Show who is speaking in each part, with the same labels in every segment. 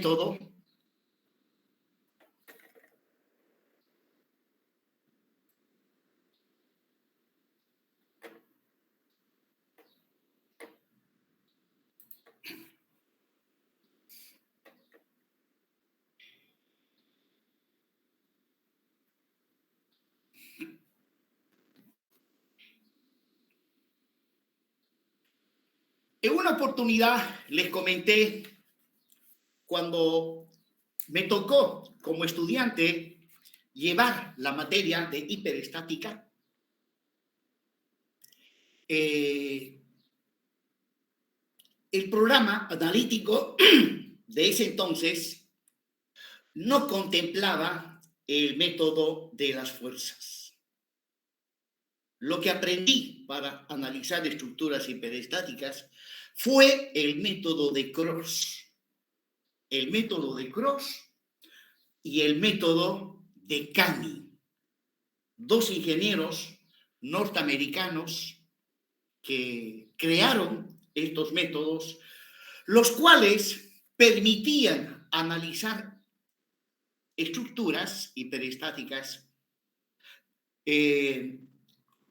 Speaker 1: método en una oportunidad les comenté cuando me tocó como estudiante llevar la materia de hiperestática. El programa analítico de ese entonces no contemplaba el método de las fuerzas. Lo que aprendí para analizar estructuras hiperestáticas fue el método de Cross. El método de Cross y el método de Cani, dos ingenieros norteamericanos que crearon estos métodos, los cuales permitían analizar estructuras hiperestáticas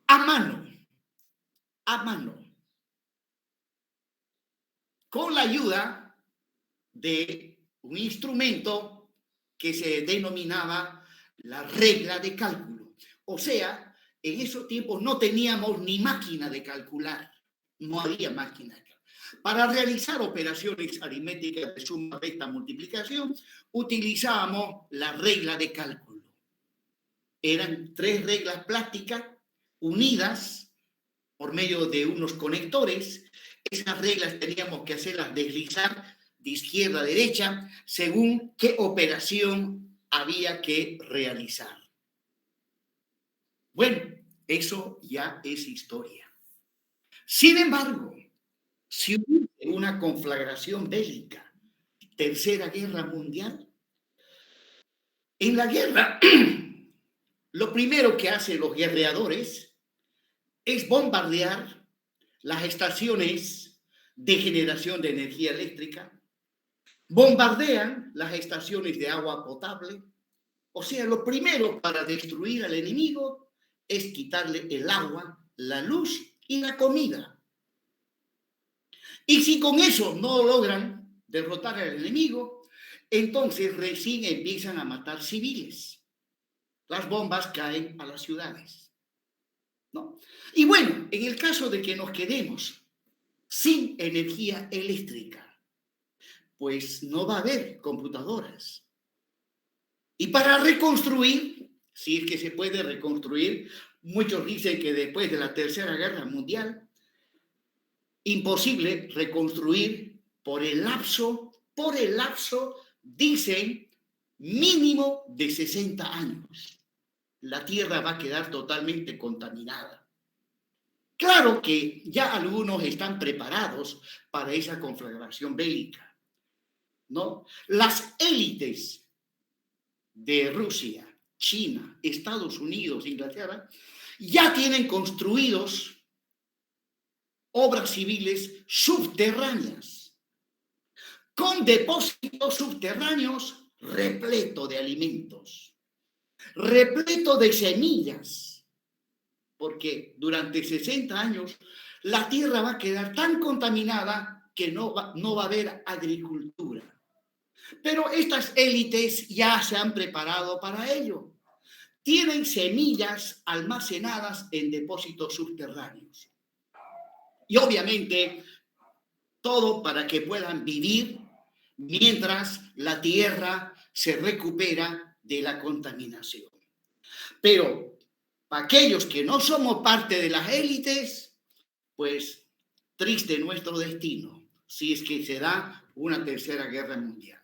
Speaker 1: a mano, con la ayuda de un instrumento que se denominaba la regla de cálculo. O sea, en esos tiempos no teníamos ni máquina de calcular, no había máquina. Para realizar operaciones aritméticas de suma, resta, multiplicación, utilizábamos la regla de cálculo. Eran 3 reglas plásticas unidas por medio de unos conectores. Esas reglas teníamos que hacerlas deslizar de izquierda a derecha según qué operación había que realizar. Bueno, eso ya es historia. Sin embargo, si hubo una conflagración bélica, Tercera Guerra Mundial, en la guerra, lo primero que hacen los guerreadores es bombardear las estaciones de generación de energía eléctrica, bombardean las estaciones de agua potable. O sea, lo primero para destruir al enemigo es quitarle el agua, la luz y la comida. Y si con eso no logran derrotar al enemigo, entonces recién empiezan a matar civiles. Las bombas caen a las ciudades, ¿no? Y bueno, en el caso de que nos quedemos sin energía eléctrica, pues no va a haber computadoras. Y para reconstruir, si es que se puede reconstruir, muchos dicen que después de la Tercera Guerra Mundial, imposible reconstruir por el lapso, dicen, mínimo de 60 años. La Tierra va a quedar totalmente contaminada. Claro que ya algunos están preparados para esa conflagración bélica, ¿no? Las élites de Rusia, China, Estados Unidos, Inglaterra, ya tienen construidos obras civiles subterráneas, con depósitos subterráneos repleto de alimentos, repleto de semillas, porque durante 60 años la tierra va a quedar tan contaminada que no va a haber agricultura. Pero estas élites ya se han preparado para ello. Tienen semillas almacenadas en depósitos subterráneos. Y obviamente todo para que puedan vivir mientras la tierra se recupera de la contaminación. Pero para aquellos que no somos parte de las élites, pues triste nuestro destino, si es que se da una tercera guerra mundial.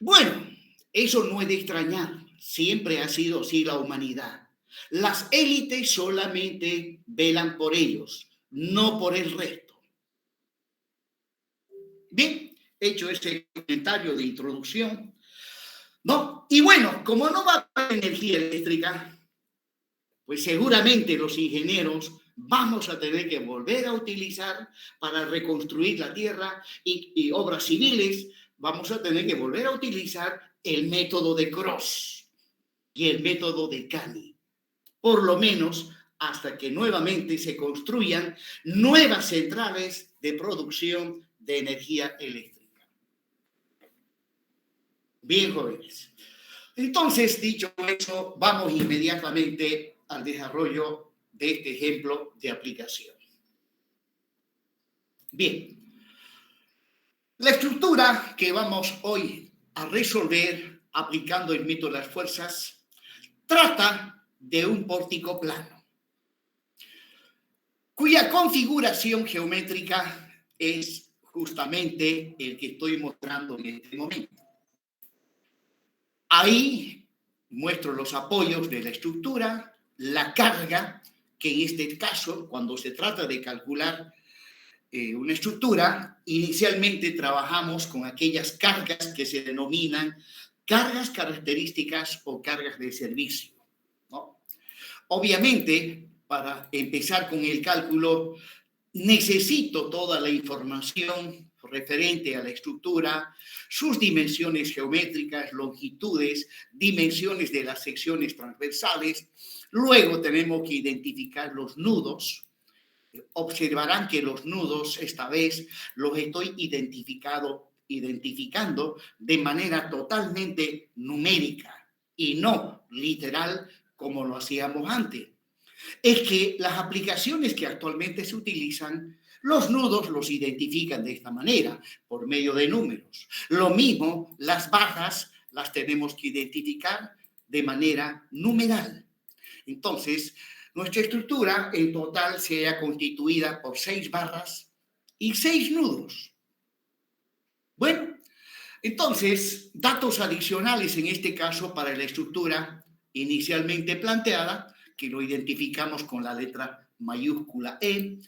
Speaker 1: Bueno, eso no es de extrañar, siempre ha sido así la humanidad. Las élites solamente velan por ellos, no por el resto. Bien, hecho ese comentario de introducción, ¿no? Y bueno, como no va a haber energía eléctrica, pues seguramente los ingenieros vamos a tener que volver a utilizar para reconstruir la tierra y obras civiles, vamos a tener que volver a utilizar el método de Cross y el método de Cani, por lo menos hasta que nuevamente se construyan nuevas centrales de producción de energía eléctrica. Bien, jóvenes. Entonces, dicho eso, vamos inmediatamente al desarrollo de este ejemplo de aplicación. Bien, la estructura que vamos hoy a resolver aplicando el método de las fuerzas trata de un pórtico plano, cuya configuración geométrica es justamente el que estoy mostrando en este momento. Ahí muestro los apoyos de la estructura, la carga, que en este caso, cuando se trata de calcular una estructura, inicialmente trabajamos con aquellas cargas que se denominan cargas características o cargas de servicio, ¿no? Obviamente, para empezar con el cálculo, necesito toda la información referente a la estructura, sus dimensiones geométricas, longitudes, dimensiones de las secciones transversales. Luego tenemos que identificar los nudos. Observarán que los nudos, esta vez, los estoy identificando de manera totalmente numérica y no literal como lo hacíamos antes. Es que las aplicaciones que actualmente se utilizan, los nudos los identifican de esta manera, por medio de números. Lo mismo, las barras las tenemos que identificar de manera numeral. Entonces, nuestra estructura en total se halla constituida por 6 barras y 6 nudos. Bueno, entonces, datos adicionales en este caso para la estructura inicialmente planteada, que lo identificamos con la letra mayúscula E.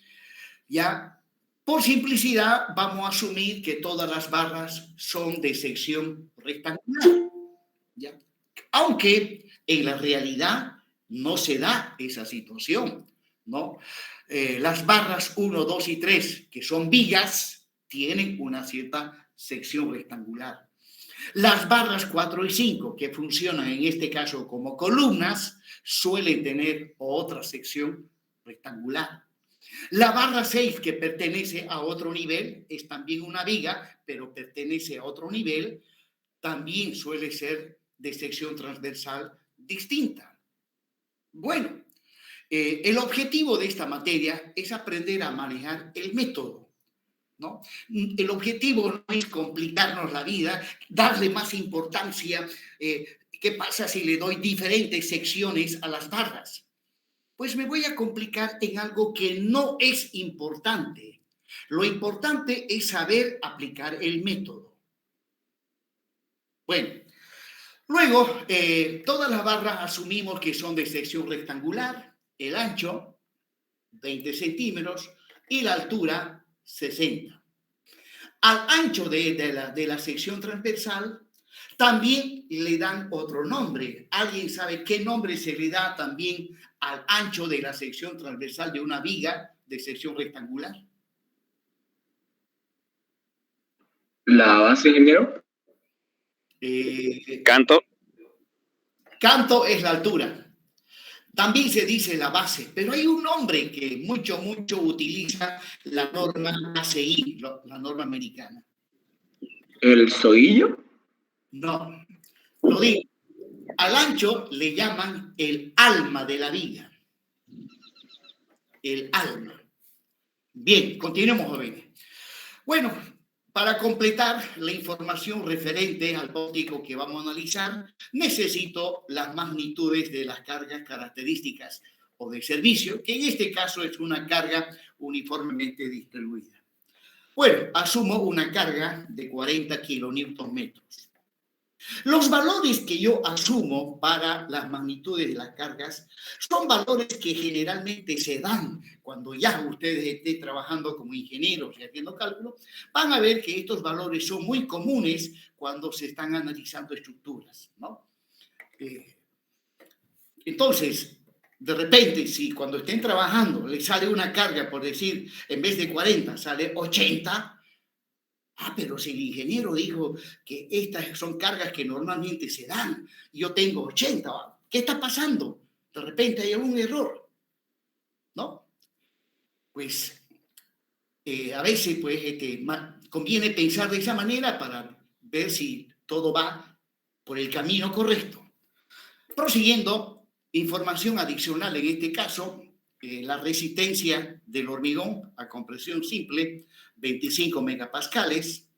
Speaker 1: Ya, por simplicidad, vamos a asumir que todas las barras son de sección rectangular. ¿Ya? Aunque en la realidad no se da esa situación, ¿no? Las barras 1, 2 y 3, que son vigas, tienen una cierta sección rectangular. Las barras 4 y 5, que funcionan en este caso como columnas, suelen tener otra sección rectangular. La barra 6, que pertenece a otro nivel, es también una viga, pero pertenece a otro nivel, también suele ser de sección transversal distinta. Bueno, el objetivo de esta materia es aprender a manejar el método, ¿no? El objetivo no es complicarnos la vida, darle más importancia. ¿Qué pasa si le doy diferentes secciones a las barras? Pues me voy a complicar en algo que no es importante. Lo importante es saber aplicar el método. Bueno, luego, todas las barras asumimos que son de sección rectangular, el ancho, 20 centímetros, y la altura, 60. Al ancho de la sección transversal también le dan otro nombre. ¿Alguien sabe qué nombre se le da también al ancho de la sección transversal de una viga de sección rectangular?
Speaker 2: ¿La base, ingeniero?
Speaker 3: Canto.
Speaker 1: Canto es la altura. También se dice la base, pero hay un nombre que mucho utiliza la norma ACI, la norma americana.
Speaker 2: ¿El soguillo?
Speaker 1: No, lo digo. Al ancho le llaman el alma de la viga. El alma. Bien, continuemos, jóvenes. Bueno, para completar la información referente al pórtico que vamos a analizar, necesito las magnitudes de las cargas características o de servicio, que en este caso es una carga uniformemente distribuida. Bueno, asumo una carga de 40 kilonewton metros. Los valores que yo asumo para las magnitudes de las cargas son valores que generalmente se dan cuando ya ustedes estén trabajando como ingenieros y haciendo cálculos. Van a ver que estos valores son muy comunes cuando se están analizando estructuras, ¿no? Entonces, de repente, si cuando estén trabajando les sale una carga, por decir, en vez de 40, sale 80, Pero si el ingeniero dijo que estas son cargas que normalmente se dan, yo tengo 80, ¿qué está pasando? De repente hay algún error, ¿no? Pues a veces pues, conviene pensar de esa manera para ver si todo va por el camino correcto. Prosiguiendo, información adicional en este caso, la resistencia del hormigón a compresión simple, 25 megapascales,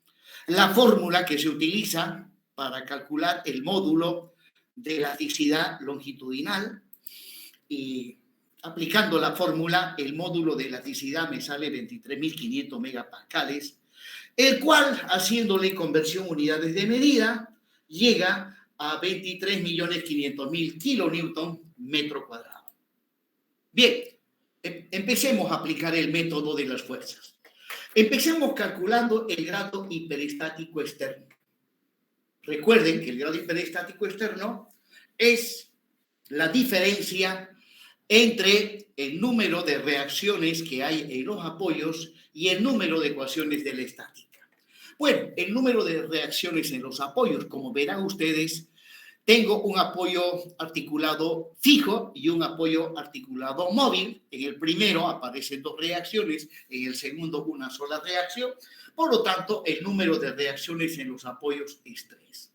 Speaker 1: la fórmula que se utiliza para calcular el módulo de elasticidad longitudinal, y aplicando la fórmula, el módulo de elasticidad me sale 23.500 megapascales, el cual, haciéndole conversión unidades de medida, llega a 23.500.000 kilonewton metro cuadrado. Bien, empecemos a aplicar el método de las fuerzas. Empecemos calculando el grado hiperestático externo. Recuerden que el grado hiperestático externo es la diferencia entre el número de reacciones que hay en los apoyos y el número de ecuaciones de la estática. Bueno, el número de reacciones en los apoyos, como verán ustedes, tengo un apoyo articulado fijo y un apoyo articulado móvil. En el primero aparecen 2 reacciones, en el segundo una sola reacción. Por lo tanto, el número de reacciones en los apoyos es 3.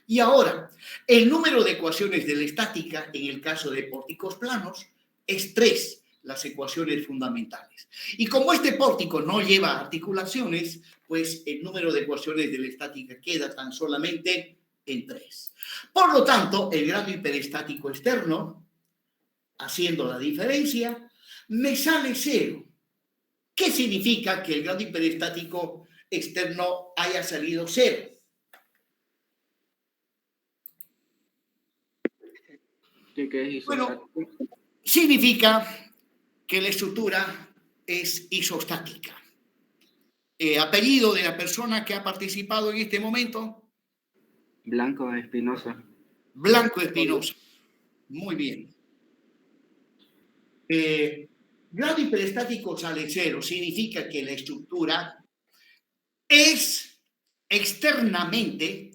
Speaker 1: Y ahora, el número de ecuaciones de la estática en el caso de pórticos planos es 3, las ecuaciones fundamentales. Y como este pórtico no lleva articulaciones, pues el número de ecuaciones de la estática queda tan solamente en 3. Por lo tanto, el grado hiperestático externo, haciendo la diferencia, me sale 0. ¿Qué significa que el grado hiperestático externo haya salido 0? Bueno, significa que la estructura es isostática. ¿Apellido de la persona que ha participado en este momento?
Speaker 3: Blanco Espinosa.
Speaker 1: Blanco Espinosa. Muy bien. Grado hiperestático sale 0. Significa que la estructura es externamente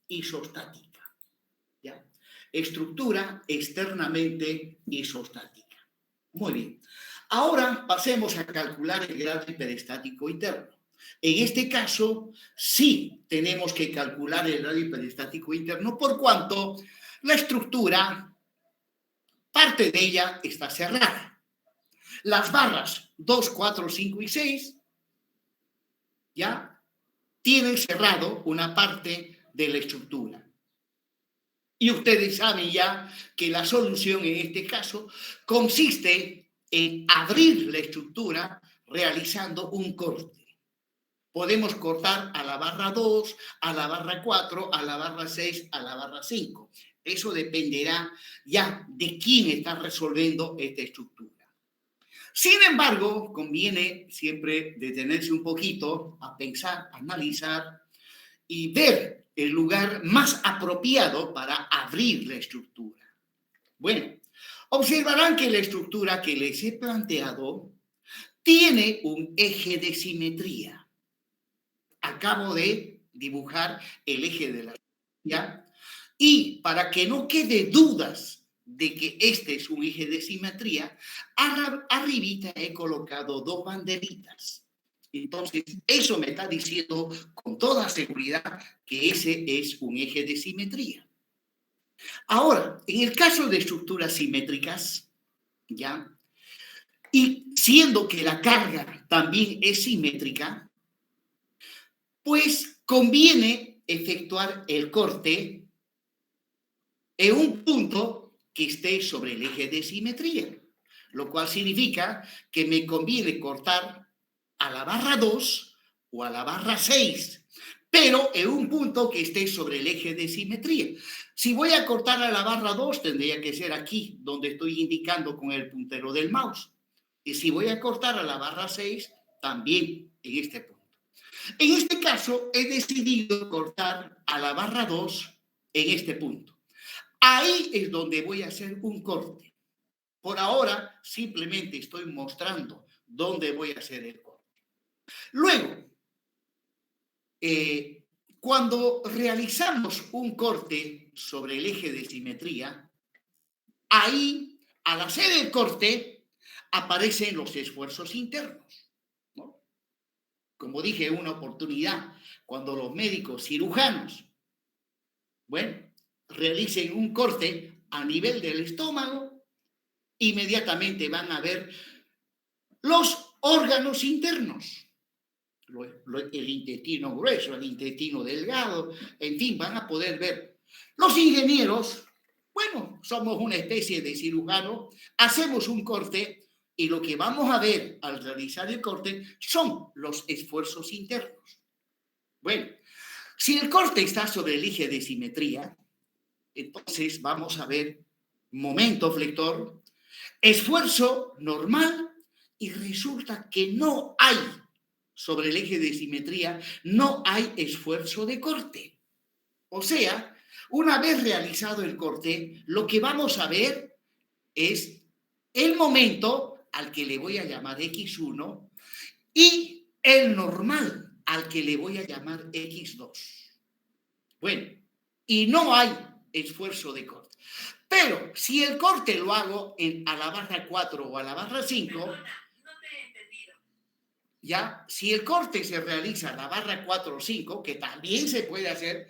Speaker 1: isostática. ¿Ya? Estructura externamente isostática. Muy bien. Ahora pasemos a calcular el grado hiperestático interno. En este caso, sí tenemos que calcular el grado hiperestático interno por cuanto la estructura, parte de ella está cerrada. Las barras 2, 4, 5 y 6 ya tienen cerrado una parte de la estructura. Y ustedes saben ya que la solución en este caso consiste en abrir la estructura realizando un corte. Podemos cortar a la barra 2, a la barra 4, a la barra 6, a la barra 5. Eso dependerá ya de quién está resolviendo esta estructura. Sin embargo, conviene siempre detenerse un poquito a pensar, analizar y ver el lugar más apropiado para abrir la estructura. Bueno, observarán que la estructura que les he planteado tiene un eje de simetría. Acabo de dibujar el eje de la simetría y para que no quede dudas de que este es un eje de simetría, arribita he colocado 2 banderitas. Entonces, eso me está diciendo con toda seguridad que ese es un eje de simetría. Ahora, en el caso de estructuras simétricas, ¿ya? Y siendo que la carga también es simétrica, pues conviene efectuar el corte en un punto que esté sobre el eje de simetría, lo cual significa que me conviene cortar a la barra 2 o a la barra 6, pero en un punto que esté sobre el eje de simetría. Si voy a cortar a la barra 2, tendría que ser aquí, donde estoy indicando con el puntero del mouse. Y si voy a cortar a la barra 6, también en este punto. En este caso, he decidido cortar a la barra 2 en este punto. Ahí es donde voy a hacer un corte. Por ahora, simplemente estoy mostrando dónde voy a hacer el corte. Luego, cuando realizamos un corte sobre el eje de simetría, ahí, al hacer el corte, aparecen los esfuerzos internos, ¿no? Como dije en una oportunidad, cuando los médicos cirujanos, bueno, realicen un corte a nivel del estómago, inmediatamente van a ver los órganos internos, el intestino grueso, el intestino delgado, en fin, van a poder ver. Los ingenieros, bueno, somos una especie de cirujano, hacemos un corte y lo que vamos a ver al realizar el corte son los esfuerzos internos. Bueno, si el corte está sobre el eje de simetría, entonces vamos a ver momento flector, esfuerzo normal, y resulta que no hay, sobre el eje de simetría, no hay esfuerzo de corte. O sea, una vez realizado el corte, lo que vamos a ver es el momento al que le voy a llamar X1 y el normal al que le voy a llamar X2. Bueno, y no hay esfuerzo de corte. Pero si el corte lo hago a la barra 4 o a la barra 5, ya, si el corte se realiza a la barra 4 o 5, que también se puede hacer,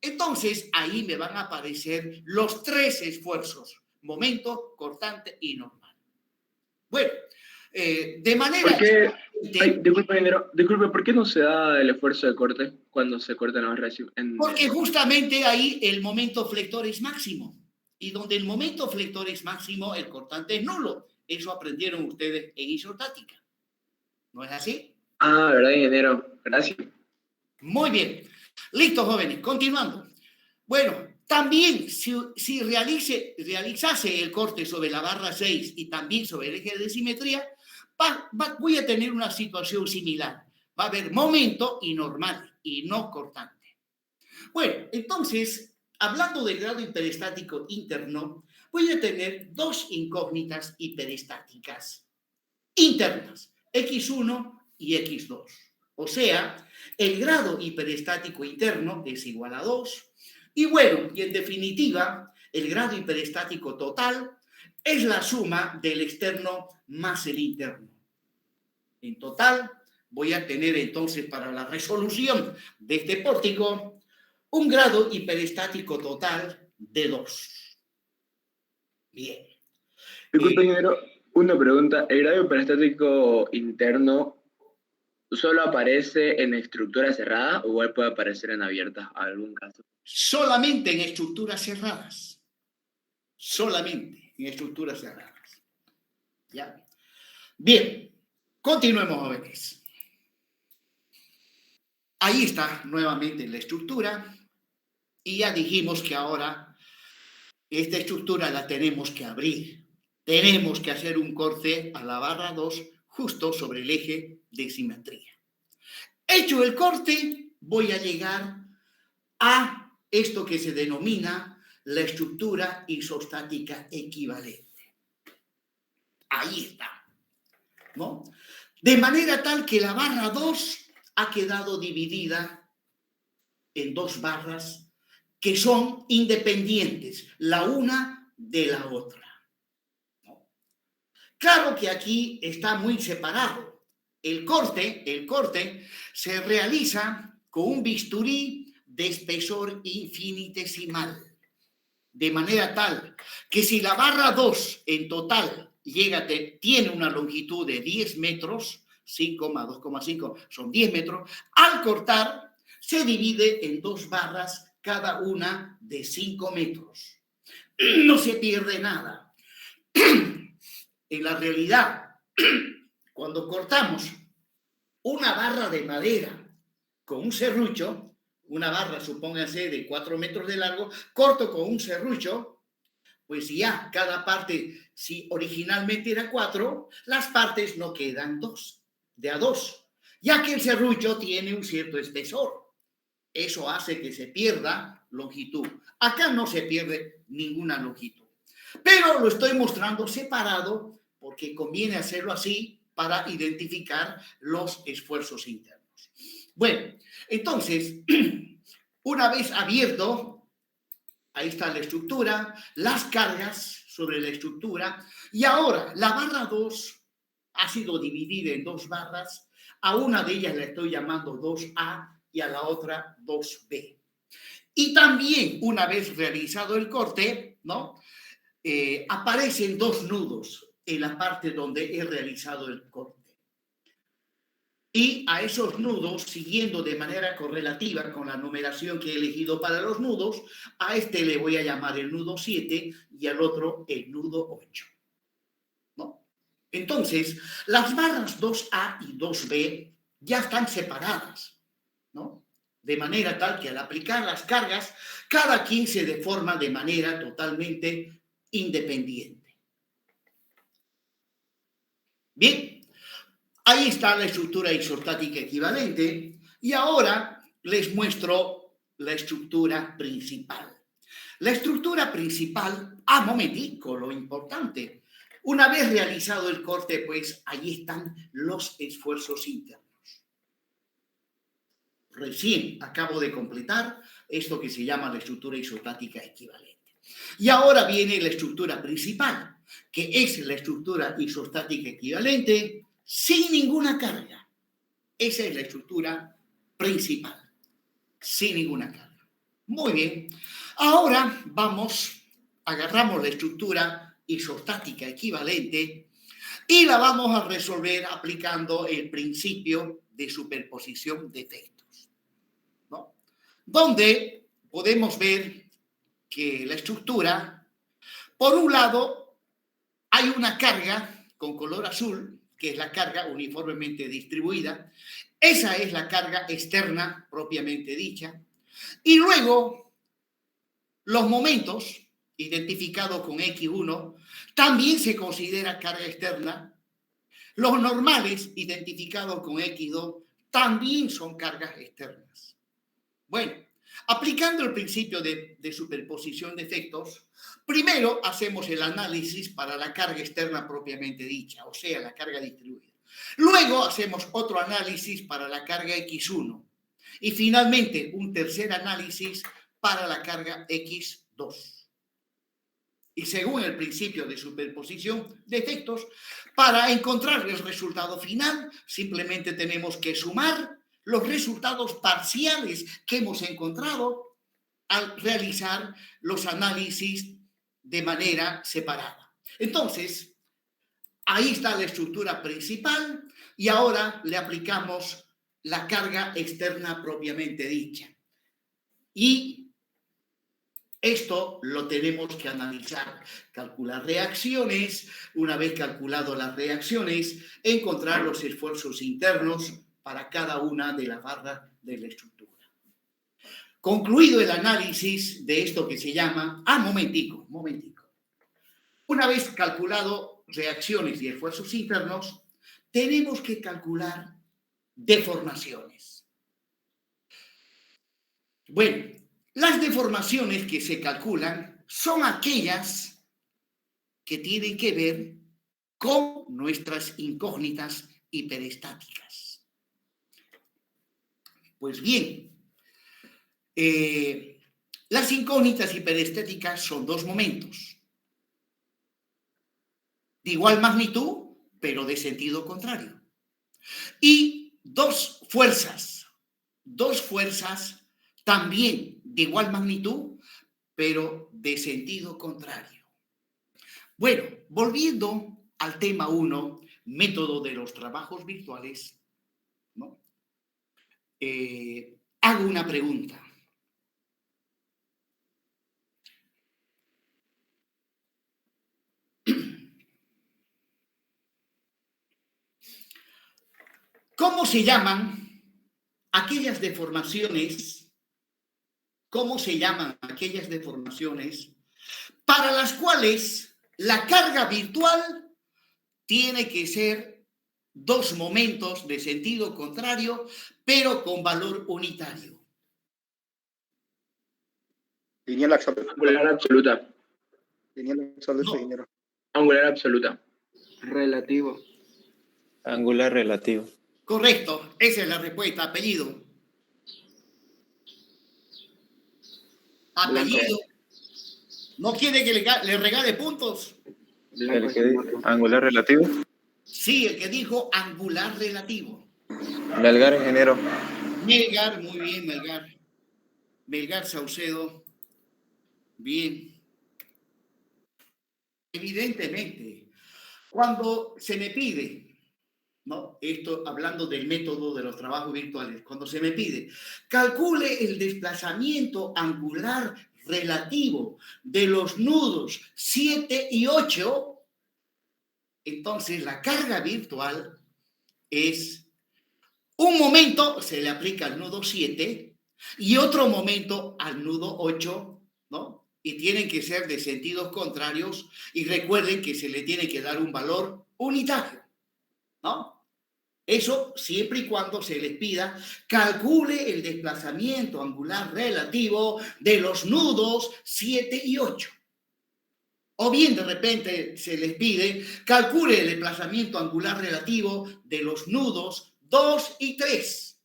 Speaker 1: entonces ahí me van a aparecer los tres esfuerzos: momento, cortante y normal. Bueno, de manera...
Speaker 2: ¿Por qué? Ay, disculpe, ingeniero, disculpe, ¿por qué no se da el esfuerzo de corte cuando se cortan los rayos?
Speaker 1: Porque justamente ahí el momento flector es máximo. Y donde el momento flector es máximo, el cortante es nulo. Eso aprendieron ustedes en isostática. ¿No es así?
Speaker 2: Ah, ¿verdad, ingeniero? Gracias.
Speaker 1: Muy bien. Listo, jóvenes. Continuando. Bueno, también si realizase el corte sobre la barra 6 y también sobre el eje de simetría, voy a tener una situación similar. Va a haber momento y normal y no cortante. Bueno, entonces, hablando del grado hiperestático interno, voy a tener dos incógnitas hiperestáticas internas, X1 y X2. O sea, el grado hiperestático interno es igual a 2. Y bueno, y en definitiva, el grado hiperestático total es la suma del externo más el interno. En total, voy a tener entonces para la resolución de este pórtico un grado hiperestático total de 2. Bien.
Speaker 2: Disculpe, ingeniero, una pregunta. ¿El grado hiperestático interno solo aparece en estructuras cerradas o igual puede aparecer en abiertas en algún caso?
Speaker 1: Solamente en estructuras cerradas. Solamente en estructuras cerradas. ¿Ya? Bien, continuemos, jóvenes. Ahí está nuevamente la estructura y ya dijimos que ahora esta estructura la tenemos que abrir. Tenemos que hacer un corte a la barra 2 justo sobre el eje de simetría. Hecho el corte, voy a llegar a esto que se denomina la estructura isostática equivalente. Ahí está, ¿no? De manera tal que la barra 2 ha quedado dividida en dos barras que son independientes, la una de la otra. ¿No? Claro que aquí está muy separado. El corte se realiza con un bisturí de espesor infinitesimal, de manera tal que si la barra 2 en total tiene una longitud de 10 metros, 5 más 2,5 son 10 metros, al cortar se divide en dos barras, cada una de 5 metros. No se pierde nada. En la realidad, cuando cortamos una barra de madera con un serrucho, una barra, supónganse, de 4 metros de largo, corto con un serrucho, pues ya cada parte, si originalmente era 4, las partes no quedan de a 2, ya que el serrucho tiene un cierto espesor. Eso hace que se pierda longitud. Acá no se pierde ninguna longitud. Pero lo estoy mostrando separado porque conviene hacerlo así para identificar los esfuerzos internos. Bueno, entonces, una vez abierto, ahí está la estructura, las cargas sobre la estructura, y ahora la barra 2 ha sido dividida en dos barras. A una de ellas la estoy llamando 2A y a la otra 2B. Y también, una vez realizado el corte, ¿no? Aparecen dos nudos en la parte donde he realizado el corte. Y a esos nudos, siguiendo de manera correlativa con la numeración que he elegido para los nudos, a este le voy a llamar el nudo 7 y al otro el nudo 8. ¿No? Entonces, las barras 2A y 2B ya están separadas, ¿no? De manera tal que al aplicar las cargas, cada quien se deforma de manera totalmente independiente. Bien, ahí está la estructura isostática equivalente y ahora les muestro la estructura principal. La estructura principal, momentico, lo importante. Una vez realizado el corte, pues allí están los esfuerzos internos. Recién acabo de completar esto que se llama la estructura isostática equivalente. Y ahora viene la estructura principal, que es la estructura isostática equivalente sin ninguna carga. Esa es la estructura principal, sin ninguna carga. Muy bien. Ahora agarramos la estructura isostática equivalente y la vamos a resolver aplicando el principio de superposición de efectos, ¿no? Donde podemos ver que la estructura, por un lado, hay una carga con color azul, que es la carga uniformemente distribuida. Esa es la carga externa propiamente dicha. Y luego, los momentos, identificados con X1, también se considera carga externa. Los normales, identificados con X2, también son cargas externas. Bueno, aplicando el principio de superposición de efectos, primero hacemos el análisis para la carga externa propiamente dicha, o sea, la carga distribuida. Luego hacemos otro análisis para la carga X1 y finalmente un tercer análisis para la carga X2. Y según el principio de superposición de efectos, para encontrar el resultado final, simplemente tenemos que sumar los resultados parciales que hemos encontrado al realizar los análisis de manera separada. Entonces, ahí está la estructura principal y ahora le aplicamos la carga externa propiamente dicha. Y esto lo tenemos que analizar, calcular reacciones, una vez calculado las reacciones, encontrar los esfuerzos internos para cada una de las barras de la estructura. Concluido el análisis de esto que se llama... momentico. Una vez calculado reacciones y esfuerzos internos, tenemos que calcular deformaciones. Bueno, las deformaciones que se calculan son aquellas que tienen que ver con nuestras incógnitas hiperestáticas. Pues bien, las incógnitas hiperestáticas son dos momentos de igual magnitud, pero de sentido contrario. Y dos fuerzas también de igual magnitud, pero de sentido contrario. Bueno, volviendo al tema 1, método de los trabajos virtuales, ¿no? Hago una pregunta. ¿Cómo se llaman aquellas deformaciones para las cuales la carga virtual tiene que ser dos momentos de sentido contrario, pero con valor unitario?
Speaker 4: Lineal absoluta.
Speaker 2: Angular absoluta.
Speaker 4: Lineal absoluta,
Speaker 1: No.
Speaker 4: ingeniero.
Speaker 2: Angular absoluta.
Speaker 3: Relativo.
Speaker 5: Angular relativo.
Speaker 1: Correcto, esa es la respuesta, apellido. Apellido. ¿No quiere que le regale puntos?
Speaker 3: Blanco
Speaker 5: El que
Speaker 3: Espinosa.
Speaker 5: angular relativo.
Speaker 1: Sí, el que dijo angular relativo.
Speaker 5: Melgar, ingeniero.
Speaker 1: Melgar, muy bien, Melgar. Melgar Saucedo. Bien. Evidentemente, cuando se me pide, ¿no? Esto hablando del método de los trabajos virtuales, cuando se me pide, calcule el desplazamiento angular relativo de los nudos 7 y 8, entonces la carga virtual es un momento se le aplica al nudo 7 y otro momento al nudo 8, ¿no? Y tienen que ser de sentidos contrarios y recuerden que se le tiene que dar un valor unitario, ¿no? Eso siempre y cuando se les pida, calcule el desplazamiento angular relativo de los nudos 7 y 8. O bien de repente se les pide, calcule el desplazamiento angular relativo de los nudos 2 y 3.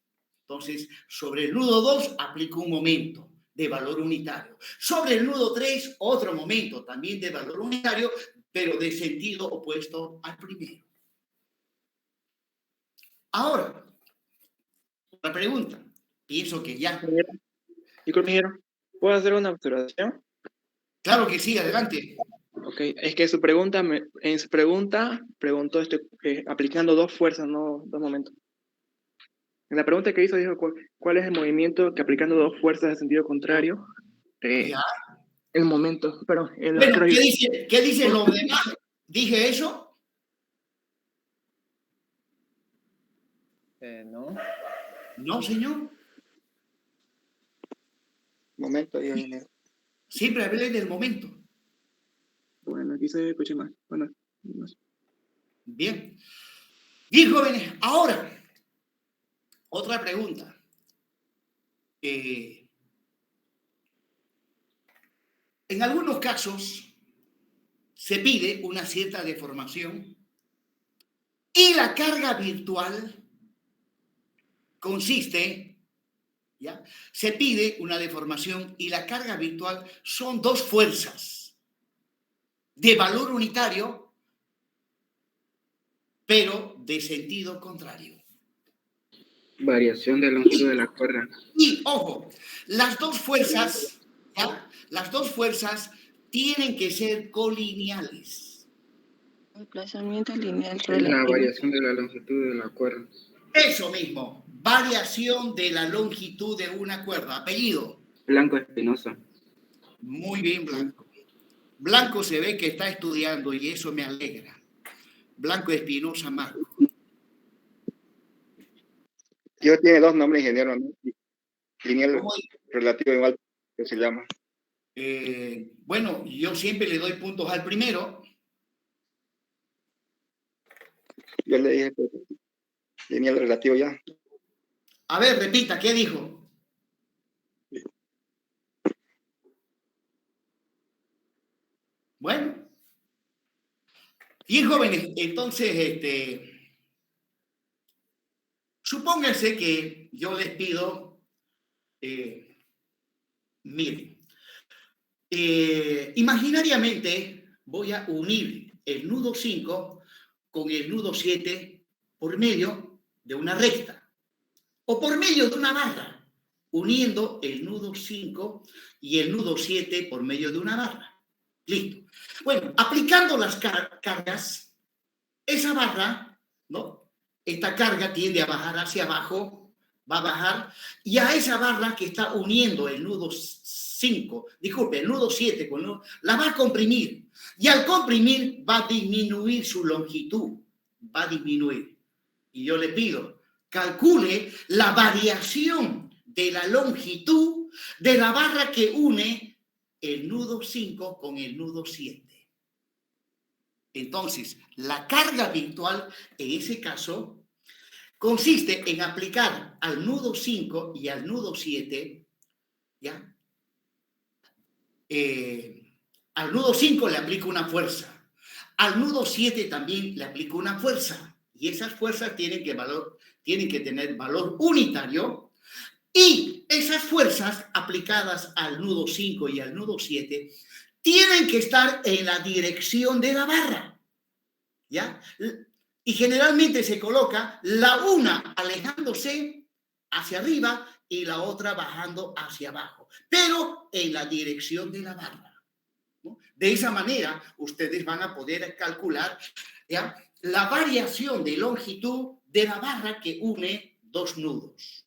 Speaker 1: Entonces, sobre el nudo 2 aplico un momento de valor unitario. Sobre el nudo 3, otro momento también de valor unitario, pero de sentido opuesto al primero. Ahora, la pregunta, pienso que ya.
Speaker 6: Disculpe, ingeniero, ¿puedo hacer una observación?
Speaker 1: Claro que sí, adelante.
Speaker 6: Ok, es que en su pregunta preguntó aplicando dos fuerzas, no dos momentos. En la pregunta que hizo dijo cuál es el movimiento que aplicando dos fuerzas de sentido contrario,
Speaker 1: Ya.
Speaker 6: el momento, pero
Speaker 1: Bueno, ¿qué dice lo demás? ¿Dije eso?
Speaker 5: No.
Speaker 1: No, señor.
Speaker 4: Momento, digo, ingeniero.
Speaker 1: Siempre hablé del momento.
Speaker 6: Bueno, aquí se escucha más. Bueno,
Speaker 1: Bien. Bien, jóvenes, ahora, otra pregunta. En algunos casos se pide una cierta deformación y la carga virtual consiste, ¿ya? Se pide una deformación y la carga virtual son dos fuerzas de valor unitario, pero de sentido contrario.
Speaker 3: Variación de longitud de la cuerda.
Speaker 1: Y, ojo, las dos fuerzas, ¿ya? Las dos fuerzas tienen que ser colineales.
Speaker 7: Desplazamiento lineal
Speaker 3: Es la
Speaker 7: relativo.
Speaker 3: variación de la longitud de la cuerda.
Speaker 1: Eso mismo, variación de la longitud de una cuerda. Apellido.
Speaker 3: Blanco Espinosa.
Speaker 1: Muy bien, Blanco. Blanco se ve que está estudiando y eso me alegra. Blanco Espinosa Marco.
Speaker 4: Yo tiene dos nombres, ingeniero, ¿no? Lineal
Speaker 1: ¿Cómo?
Speaker 4: relativo igual que se llama.
Speaker 1: Bueno, yo siempre le doy puntos al primero.
Speaker 4: Yo le dije que lineal relativo ya.
Speaker 1: A ver, repita, ¿qué dijo? Bueno. Bien, jóvenes, entonces, supónganse que yo les pido, miren, imaginariamente voy a unir el nudo 5 con el nudo 7 por medio de una recta o por medio de una barra, uniendo el nudo 5 y el nudo 7 por medio de una barra. Listo. Bueno, aplicando las cargas, esa barra, ¿no? Esta carga tiende a bajar hacia abajo, va a bajar, y a esa barra que está uniendo el nudo 5, disculpe, el nudo 7 con nudo, la va a comprimir. Y al comprimir va a disminuir su longitud, va a disminuir. Y yo le pido, calcule la variación de la longitud de la barra que une el nudo 5 con el nudo 7. Entonces, la carga virtual en ese caso consiste en aplicar al nudo 5 y al nudo 7, ¿ya? Al nudo 5 le aplico una fuerza, al nudo 7 también le aplico una fuerza, y esas fuerzas tienen que tener valor unitario, y esas fuerzas aplicadas al nudo 5 y al nudo 7 tienen que estar en la dirección de la barra, ¿ya? Y generalmente se coloca la una alejándose hacia arriba y la otra bajando hacia abajo, pero en la dirección de la barra, ¿no? De esa manera, ustedes van a poder calcular, ¿ya?, la variación de longitud de la barra que une dos nudos.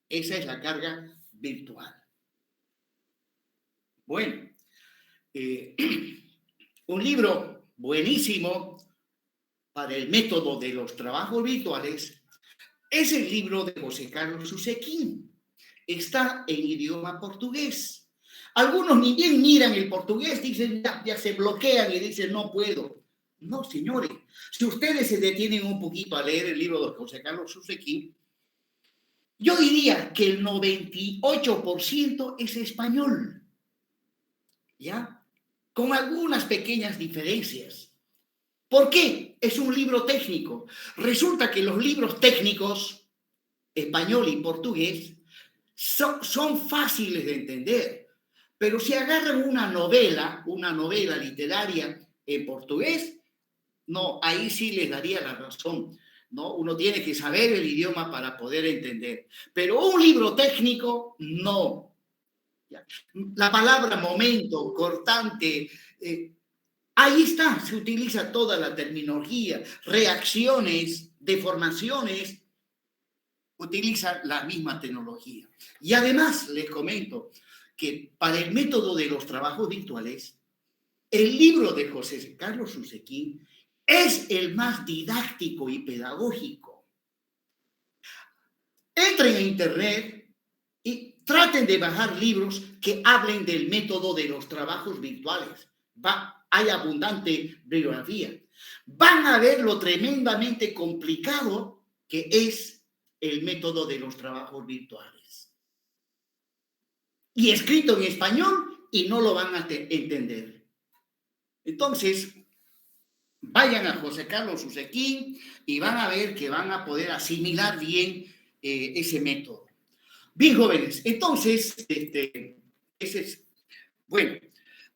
Speaker 1: Esa es la carga virtual. Bueno, un libro buenísimo para el método de los trabajos virtuales es el libro de José Carlos Usequín. Está en idioma portugués. Algunos ni bien miran el portugués, dicen, ya se bloquean y dicen, no puedo. No, señores, si ustedes se detienen un poquito a leer el libro de José Carlos Usequín, yo diría que el 98% es español, ¿ya? Con algunas pequeñas diferencias. ¿Por qué? Es un libro técnico. Resulta que los libros técnicos, español y portugués, son fáciles de entender. Pero si agarran una novela literaria en portugués, no, ahí sí les daría la razón, ¿no? Uno tiene que saber el idioma para poder entender. Pero un libro técnico, no. La palabra momento, cortante, ahí está, se utiliza toda la terminología, reacciones, deformaciones, utiliza la misma tecnología. Y además les comento que para el método de los trabajos virtuales, el libro de José Carlos Usequín es el más didáctico y pedagógico. Entren a internet y traten de bajar libros que hablen del método de los trabajos virtuales. Hay abundante bibliografía. Van a ver lo tremendamente complicado que es el método de los trabajos virtuales. Y escrito en español y no lo van a entender. Entonces, vayan a José Carlos Usequín y van a ver que van a poder asimilar bien ese método. Bien, jóvenes, entonces, ese es, bueno,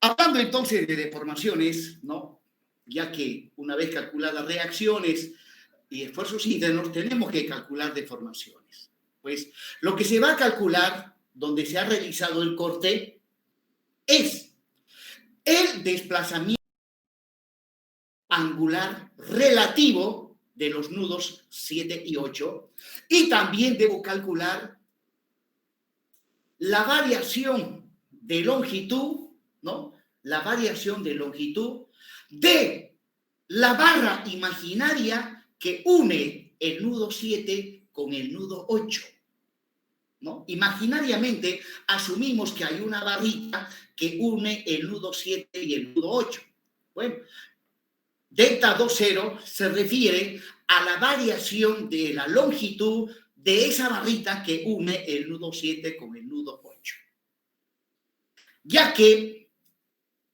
Speaker 1: hablando entonces de deformaciones, ¿no? Ya que una vez calculadas reacciones y esfuerzos internos, tenemos que calcular deformaciones. Pues lo que se va a calcular, donde se ha realizado el corte, es el desplazamiento angular relativo de los nudos 7 y 8, y también debo calcular la variación de longitud, ¿no? La variación de longitud de la barra imaginaria que une el nudo 7 con el nudo 8, ¿no? Imaginariamente asumimos que hay una barrita que une el nudo 7 y el nudo 8. Bueno, delta 2,0 se refiere a la variación de la longitud de esa barrita que une el nudo 7 con el nudo 8. Ya que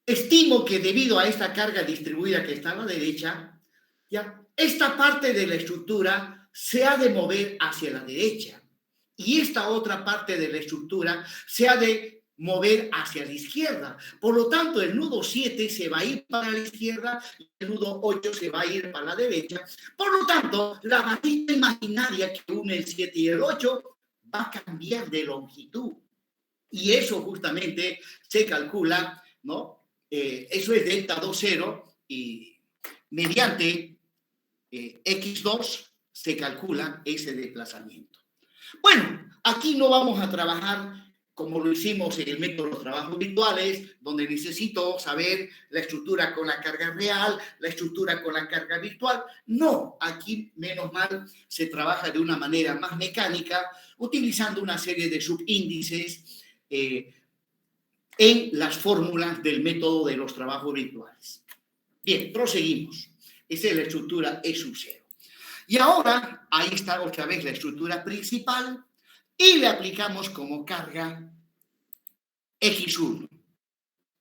Speaker 1: estimo que debido a esta carga distribuida que está a la derecha, ya esta parte de la estructura se ha de mover hacia la derecha y esta otra parte de la estructura se ha de mover hacia la izquierda. Por lo tanto, el nudo 7 se va a ir para la izquierda y el nudo 8 se va a ir para la derecha. Por lo tanto, la barrita imaginaria que une el 7 y el 8 va a cambiar de longitud. Y eso justamente se calcula, ¿no? Eso es delta 2,0 y mediante X2 se calcula ese desplazamiento. Bueno, aquí no vamos a trabajar como lo hicimos en el método de los trabajos virtuales, donde necesito saber la estructura con la carga real, la estructura con la carga virtual. No, aquí, menos mal, se trabaja de una manera más mecánica, utilizando una serie de subíndices en las fórmulas del método de los trabajos virtuales. Bien, proseguimos. Esa es la estructura E sub 0. Y ahora, ahí está otra vez la estructura principal, y le aplicamos como carga X1,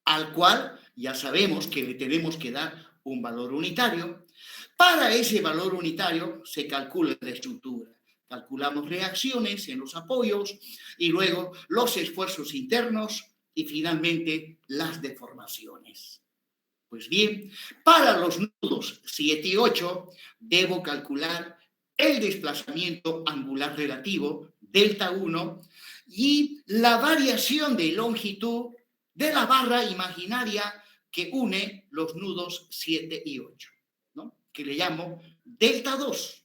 Speaker 1: al cual ya sabemos que le tenemos que dar un valor unitario. Para ese valor unitario se calcula la estructura. calculamos reacciones en los apoyos y luego los esfuerzos internos y finalmente las deformaciones. Pues bien, para los nudos 7 y 8 debo calcular el desplazamiento angular relativo, delta 1, y la variación de longitud de la barra imaginaria que une los nudos 7 y 8, ¿no? Que le llamo delta 2.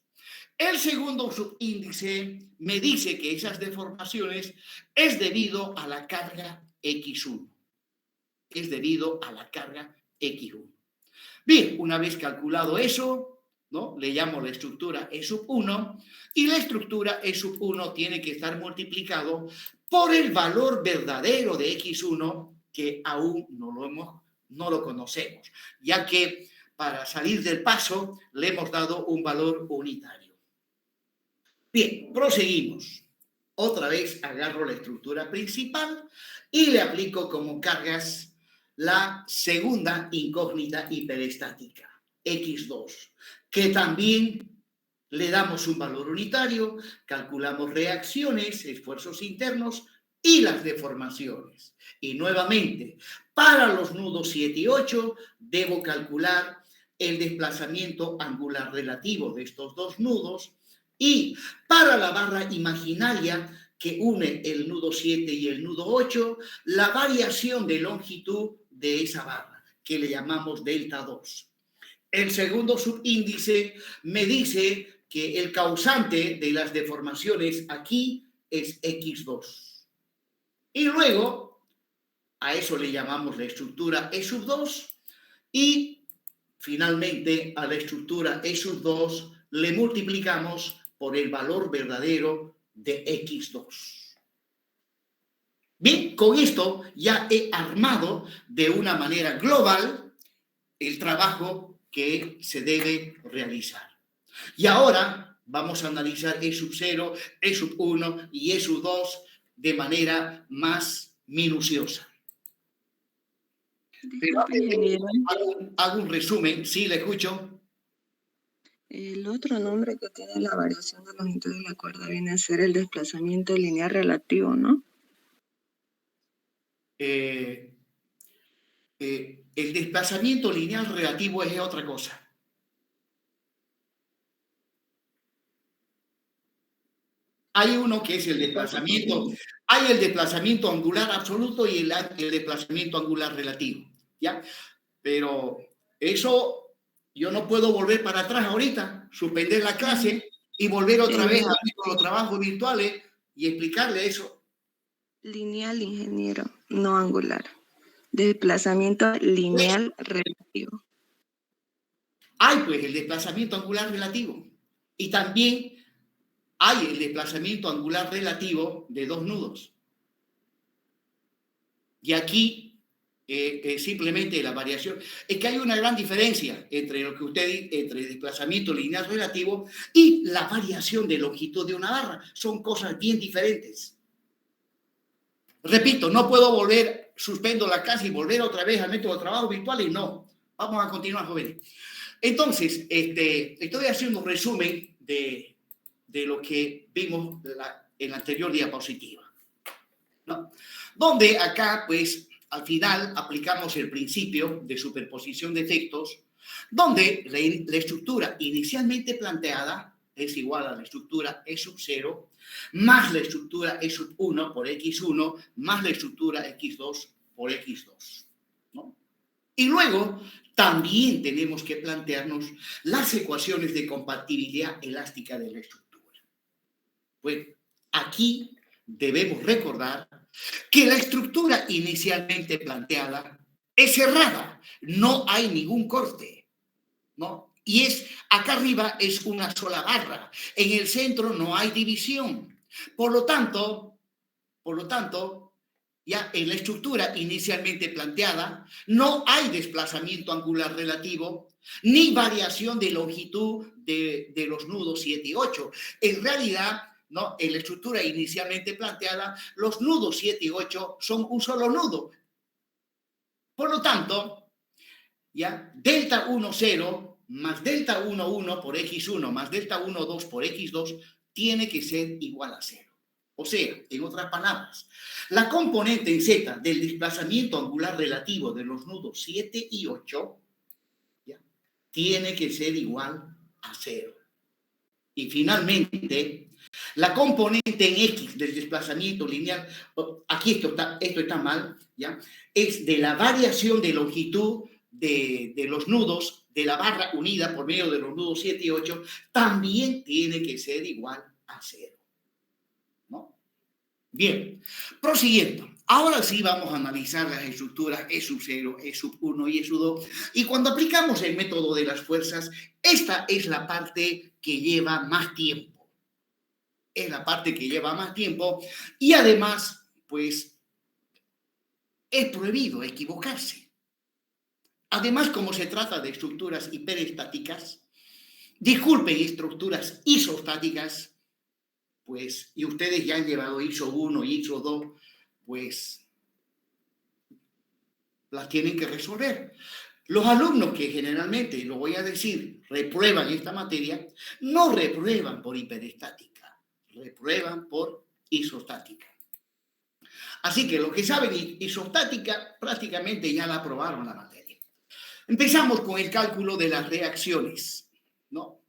Speaker 1: El segundo subíndice me dice que esas deformaciones es debido a la carga X1. Es debido a la carga X1. Bien, una vez calculado eso, ¿no? Le llamo la estructura E sub 1 y la estructura E sub 1 tiene que estar multiplicado por el valor verdadero de X1 que aún no lo conocemos, ya que para salir del paso le hemos dado un valor unitario. Bien, proseguimos. Otra vez agarro la estructura principal y le aplico como cargas la segunda incógnita hiperestática, X2, que también le damos un valor unitario, calculamos reacciones, esfuerzos internos y las deformaciones. Y nuevamente, para los nudos 7 y 8, debo calcular el desplazamiento angular relativo de estos dos nudos y para la barra imaginaria que une el nudo 7 y el nudo 8, la variación de longitud de esa barra, que le llamamos delta 2. El segundo subíndice me dice que el causante de las deformaciones aquí es X2. Y luego, a eso le llamamos la estructura E sub 2 y finalmente a la estructura E sub 2 le multiplicamos por el valor verdadero de X2. Bien, con esto ya he armado de una manera global el trabajo que se debe realizar. Y ahora vamos a analizar E sub 0, E sub 1 y E sub 2 de manera más minuciosa. Pero hago un resumen, sí, le escucho.
Speaker 7: El otro nombre que tiene la variación de longitud de la cuerda viene a ser el desplazamiento lineal relativo, ¿no?
Speaker 1: El desplazamiento lineal relativo es otra cosa. Hay uno que es el desplazamiento, hay el desplazamiento angular absoluto y el desplazamiento angular relativo, ¿ya? Pero eso yo no puedo volver para atrás ahorita, suspender la clase y volver otra vez a ver con los trabajos virtuales y explicarle eso.
Speaker 7: Lineal, ingeniero, no angular. Desplazamiento lineal relativo.
Speaker 1: Hay pues el desplazamiento angular relativo y también hay el desplazamiento angular relativo de dos nudos. Y aquí simplemente la variación. Es que hay una gran diferencia entre lo que entre el desplazamiento lineal relativo y la variación de longitud de una barra. Son cosas bien diferentes. Repito, no puedo volver, suspendo la clase y volver otra vez al método de trabajo virtual y no. Vamos a continuar, jóvenes. Entonces, estoy haciendo un resumen de lo que vimos en la anterior diapositiva, ¿no? Donde acá, pues, al final aplicamos el principio de superposición de efectos, donde la estructura inicialmente planteada es igual a la estructura E sub 0, más la estructura E sub 1 por X1, más la estructura X2 por X2, ¿no? Y luego también tenemos que plantearnos las ecuaciones de compatibilidad elástica de la estructura. Pues aquí debemos recordar que la estructura inicialmente planteada es cerrada, no hay ningún corte, ¿no? Y acá arriba es una sola barra, en el centro no hay división. Por lo tanto, ya en la estructura inicialmente planteada no hay desplazamiento angular relativo ni variación de longitud de los nudos 7 y 8. En realidad, ¿no? En la estructura inicialmente planteada, los nudos 7 y 8 son un solo nudo. Por lo tanto, ya delta 1, 0 más delta 1, 1 por X1 más delta 1, 2 por X2 tiene que ser igual a 0. O sea, en otras palabras, la componente en Z del desplazamiento angular relativo de los nudos 7 y 8 ¿ya? Tiene que ser igual a 0. Y finalmente, la componente en X del desplazamiento lineal, aquí esto está mal, ¿ya? Es de la variación de longitud de los nudos de la barra unida por medio de los nudos 7 y 8, también tiene que ser igual a 0. ¿No? Bien, prosiguiendo. Ahora sí vamos a analizar las estructuras E sub 0, E sub 1 y E sub 2. Y cuando aplicamos el método de las fuerzas, esta es la parte que lleva más tiempo. Es la parte que lleva más tiempo y además, pues, es prohibido equivocarse. Además, como se trata de estructuras hiperestáticas, disculpen, estructuras isostáticas, pues, y ustedes ya han llevado ISO 1 y ISO 2, pues, las tienen que resolver. Los alumnos que generalmente, lo voy a decir, reprueban esta materia, no reprueban por hiperestática, reprueban por isostática. Así que los que saben isostática prácticamente ya la aprobaron la materia. Empezamos con el cálculo de las reacciones, ¿no?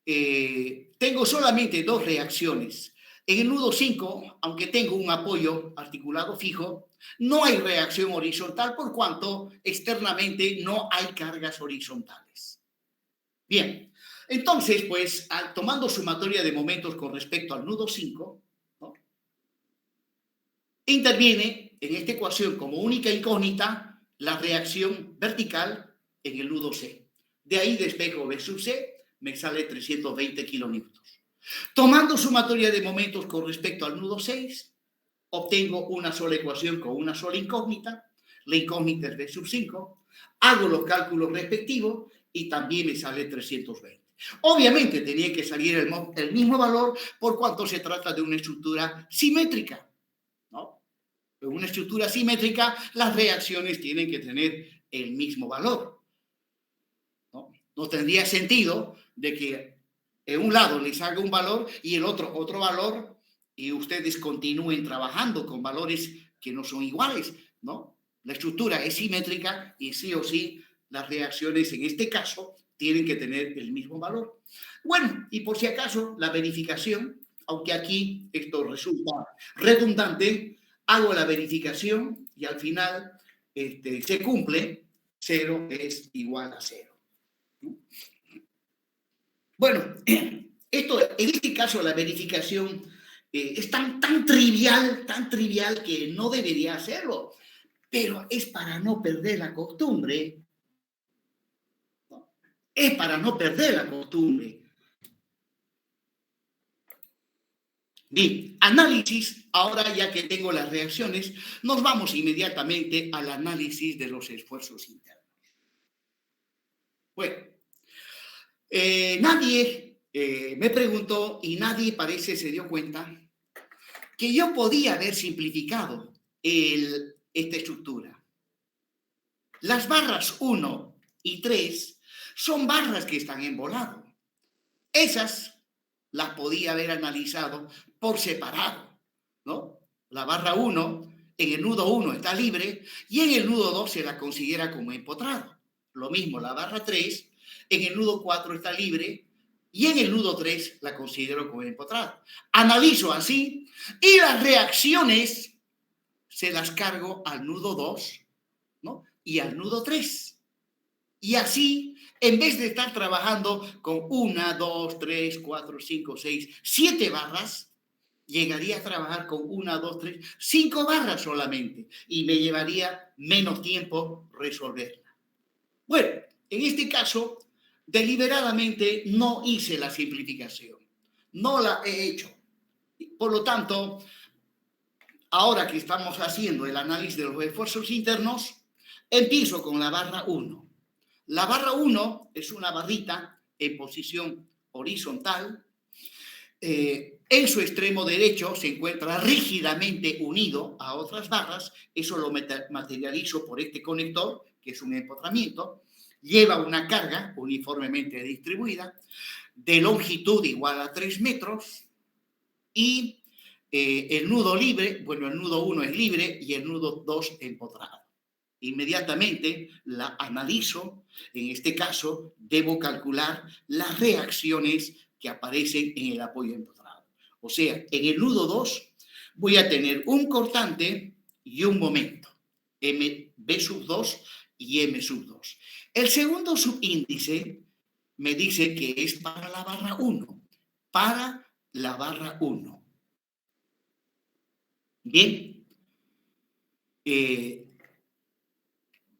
Speaker 1: Tengo solamente 2 reacciones. En el nudo 5, aunque tengo un apoyo articulado fijo, no hay reacción horizontal por cuanto externamente no hay cargas horizontales. Bien, entonces, pues, tomando sumatoria de momentos con respecto al nudo 5, ¿no? Interviene en esta ecuación como única incógnita la reacción vertical en el nudo C. De ahí despejo B sub C, me sale 320 kilonewtons. Tomando sumatoria de momentos con respecto al nudo 6, obtengo una sola ecuación con una sola incógnita. La incógnita es B sub 5. Hago los cálculos respectivos y también me sale 320. Obviamente tenía que salir el mismo valor por cuanto se trata de una estructura simétrica, ¿no? En una estructura simétrica, las reacciones tienen que tener el mismo valor, ¿no? No tendría sentido de que en un lado les haga un valor y el otro valor y ustedes continúen trabajando con valores que no son iguales, ¿no? La estructura es simétrica y sí o sí las reacciones en este caso tienen que tener el mismo valor. Bueno, y por si acaso la verificación, aunque aquí esto resulta redundante, hago la verificación y al final se cumple, 0 es igual a 0. Bueno, en este caso la verificación es tan trivial que no debería hacerlo, pero es para no perder la costumbre, ¿no? Es para no perder la costumbre. Bien, análisis, ahora ya que tengo las reacciones, nos vamos inmediatamente al análisis de los esfuerzos internos. Bueno, nadie me preguntó y nadie parece se dio cuenta que yo podía haber simplificado esta estructura. Las barras 1 y 3 son barras que están en volado. Esas las podía haber analizado por separado, ¿no? La barra 1 en el nudo 1 está libre y en el nudo 2 se la considera como empotrado. Lo mismo la barra 3 en el nudo 4 está libre y en el nudo 3 la considero como empotrado. Analizo así y las reacciones se las cargo al nudo 2, ¿no? Y al nudo 3. Y así, en vez de estar trabajando con 1, 2, 3, 4, 5, 6, 7 barras, llegaría a trabajar con 1, 2, 3, 5 barras solamente y me llevaría menos tiempo resolverla. Bueno, en este caso, deliberadamente no hice la simplificación, no la he hecho. Por lo tanto, ahora que estamos haciendo el análisis de los esfuerzos internos, empiezo con la barra 1. La barra 1 es una barrita en posición horizontal. En su extremo derecho se encuentra rígidamente unido a otras barras. Eso lo materializo por este conector, que es un empotramiento. Lleva una carga uniformemente distribuida de longitud igual a 3 metros, y el nudo libre, bueno, el nudo 1 es libre y el nudo 2 empotrado. Inmediatamente la analizo. En este caso, debo calcular las reacciones que aparecen en el apoyo empotrado. O sea, en el nudo 2 voy a tener un cortante y un momento, B sub 2 y M sub 2. El segundo subíndice me dice que es para la barra 1, para la barra 1. Bien.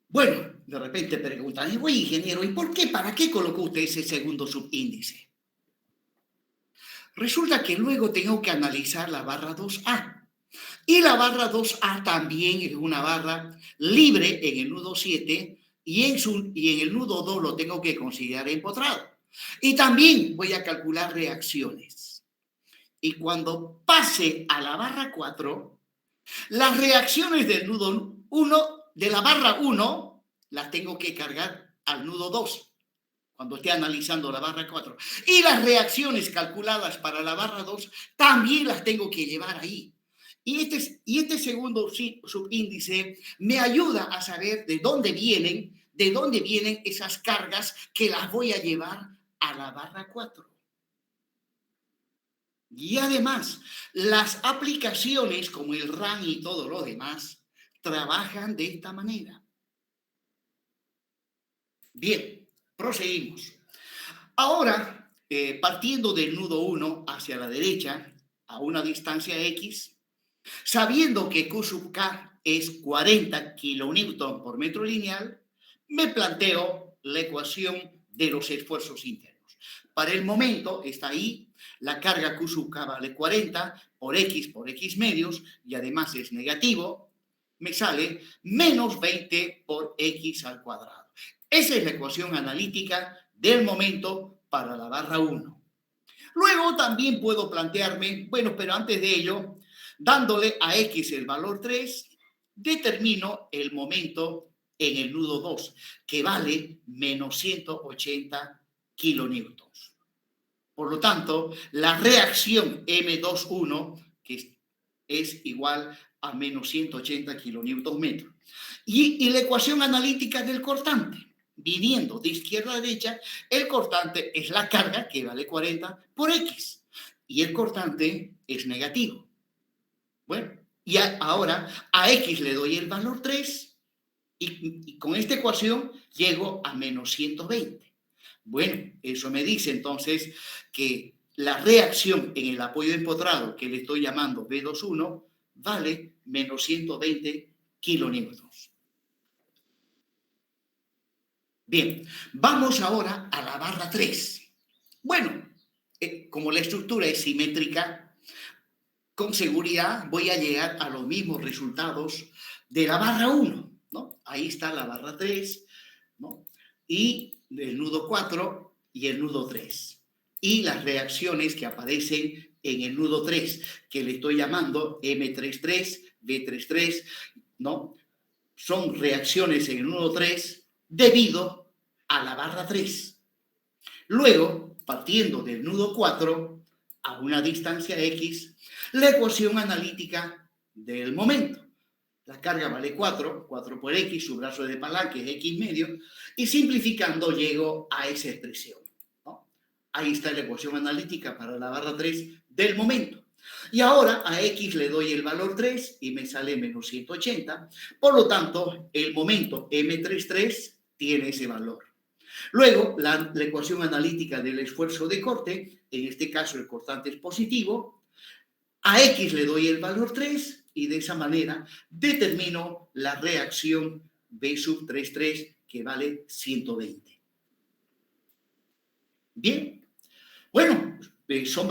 Speaker 1: Bueno, de repente preguntan, oye, ingeniero, ¿y por qué? ¿Para qué colocó usted ese segundo subíndice? Resulta que luego tengo que analizar la barra 2A. Y la barra 2A también es una barra libre en el nudo 7 y en el nudo 2 lo tengo que considerar empotrado. Y también voy a calcular reacciones. Y cuando pase a la barra 4, las reacciones del nudo 1, de la barra 1, las tengo que cargar al nudo 2, cuando esté analizando la barra 4. Y las reacciones calculadas para la barra 2 también las tengo que llevar ahí. Y este segundo subíndice me ayuda a saber de dónde vienen esas cargas que las voy a llevar a la barra 4. Y además, las aplicaciones como el RAN y todo lo demás trabajan de esta manera. Bien, proseguimos. Ahora, partiendo del nudo 1 hacia la derecha, a una distancia X, sabiendo que Q sub K es 40 kilonewton por metro lineal, me planteo la ecuación de los esfuerzos internos. Para el momento está ahí, la carga Q sub K vale 40 por X medios y además es negativo, me sale menos 20 por X al cuadrado. Esa es la ecuación analítica del momento para la barra 1. Luego también puedo plantearme, bueno, pero antes de ello, dándole a X el valor 3, determino el momento en el nudo 2, que vale menos 180 kilonewtons. Por lo tanto, la reacción M21, que es igual a menos 180 kilonewton metro. Y la ecuación analítica del cortante, viniendo de izquierda a derecha, el cortante es la carga, que vale 40 por X, y el cortante es negativo. Bueno, y ahora a X le doy el valor 3 y con esta ecuación llego a menos 120. Bueno, eso me dice entonces que la reacción en el apoyo empotrado, que le estoy llamando B21, vale menos 120 kilonewtons. Bien, vamos ahora a la barra 3. Bueno, como la estructura es simétrica, con seguridad voy a llegar a los mismos resultados de la barra 1, ¿no? Ahí está la barra 3, ¿no? Y el nudo 4 y el nudo 3. Y las reacciones que aparecen en el nudo 3, que le estoy llamando M33, B33, ¿no? Son reacciones en el nudo 3 debido a la barra 3. Luego, partiendo del nudo 4 a una distancia X, la ecuación analítica del momento. La carga vale 4 por X, su brazo de palanca es X medio, y simplificando llego a esa expresión, ¿no? Ahí está la ecuación analítica para la barra 3 del momento. Y ahora a X le doy el valor 3 y me sale menos 180. Por lo tanto, el momento M33 tiene ese valor. Luego, la ecuación analítica del esfuerzo de corte, en este caso el cortante es positivo. A X le doy el valor 3 y de esa manera determino la reacción B sub 33 que vale 120. Bien, bueno, son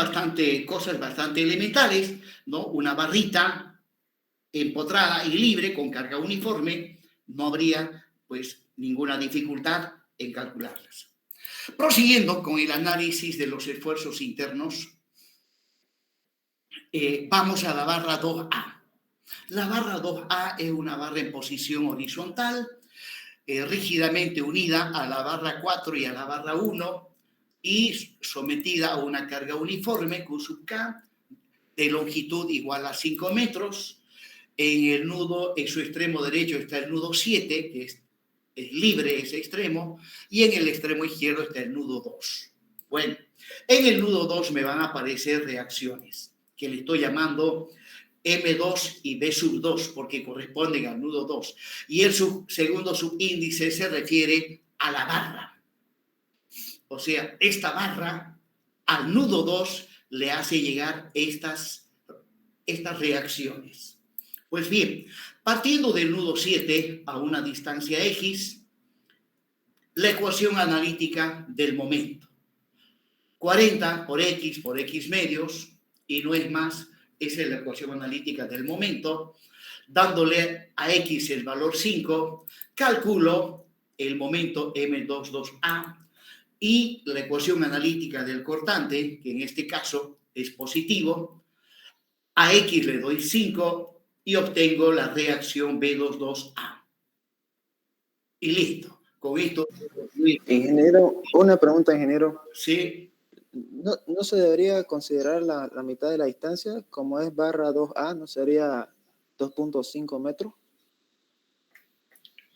Speaker 1: cosas bastante elementales, ¿no? Una barrita empotrada y libre con carga uniforme, no habría pues ninguna dificultad en calcularlas. Prosiguiendo con el análisis de los esfuerzos internos, vamos a la barra 2A. La barra 2A es una barra en posición horizontal, rígidamente unida a la barra 4 y a la barra 1 y sometida a una carga uniforme Q sub K de longitud igual a 5 metros. En el nudo, en su extremo derecho está el nudo 7, que es libre ese extremo, y en el extremo izquierdo está el nudo 2. Bueno, en el nudo 2 me van a aparecer reacciones, que le estoy llamando M2 y B sub 2, porque corresponden al nudo 2. Y el segundo subíndice se refiere a la barra. O sea, esta barra al nudo 2 le hace llegar estas reacciones. Pues bien, partiendo del nudo 7 a una distancia X, la ecuación analítica del momento. 40 por X medios, y no es más, esa es la ecuación analítica del momento. Dándole a X el valor 5, calculo el momento M22A y la ecuación analítica del cortante, que en este caso es positivo. A X le doy 5 y obtengo la reacción B22A. Y listo. Con esto...
Speaker 5: Ingeniero, una pregunta, ingeniero.
Speaker 1: Sí.
Speaker 5: ¿No se debería considerar la mitad de la distancia? Como es barra 2A, ¿no sería 2.5 metros?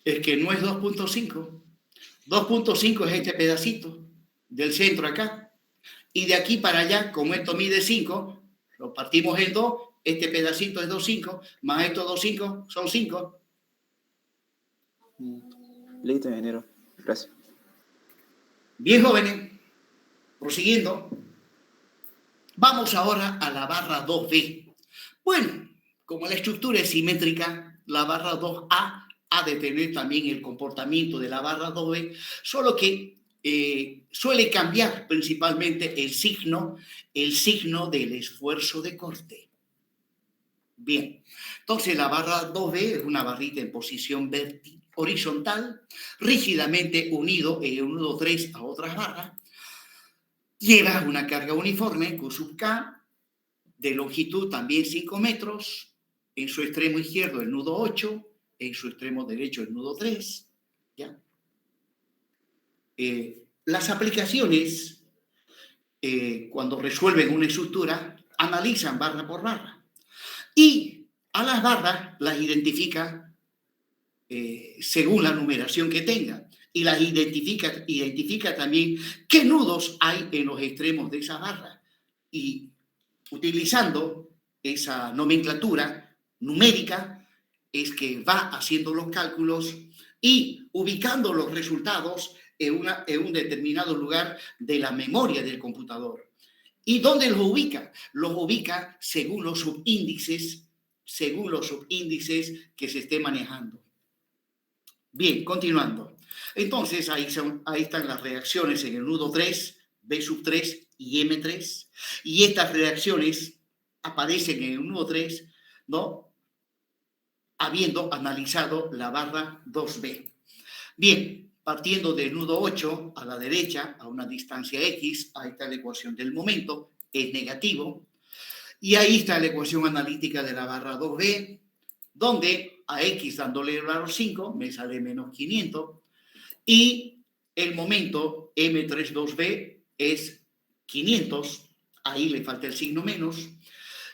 Speaker 1: Es que no es 2.5. 2.5 es este pedacito del centro acá. Y de aquí para allá, como esto mide 5, lo partimos en 2. Este pedacito es 2.5, más estos 2.5 son 5.
Speaker 5: Listo, ingeniero. Gracias.
Speaker 1: Bien, jóvenes, prosiguiendo. Vamos ahora a la barra 2B. Bueno, como la estructura es simétrica, la barra 2A ha de tener también el comportamiento de la barra 2B, solo que suele cambiar principalmente el signo del esfuerzo de corte. Bien, entonces la barra 2B es una barrita en posición horizontal, rígidamente unido en el nudo 3 a otras barras. Lleva una carga uniforme, Q sub K, de longitud también 5 metros, en su extremo izquierdo el nudo 8, en su extremo derecho el nudo 3. ¿Ya? Las aplicaciones, cuando resuelven una estructura, analizan barra por barra. Y a las barras las identifica según la numeración que tenga. Y las identifica también qué nudos hay en los extremos de esa barra. Y utilizando esa nomenclatura numérica es que va haciendo los cálculos y ubicando los resultados en un determinado lugar de la memoria del computador. ¿Y dónde los ubica? Los ubica según los subíndices que se esté manejando. Bien, continuando. Entonces, ahí están las reacciones en el nudo 3, B sub 3 y M3. Y estas reacciones aparecen en el nudo 3, ¿no? Habiendo analizado la barra 2B. Bien, partiendo del nudo 8 a la derecha, a una distancia X, ahí está la ecuación del momento, es negativo. Y ahí está la ecuación analítica de la barra 2B, donde a X dándole el valor 5 me sale menos 500. Y el momento M32B es 500, ahí le falta el signo menos.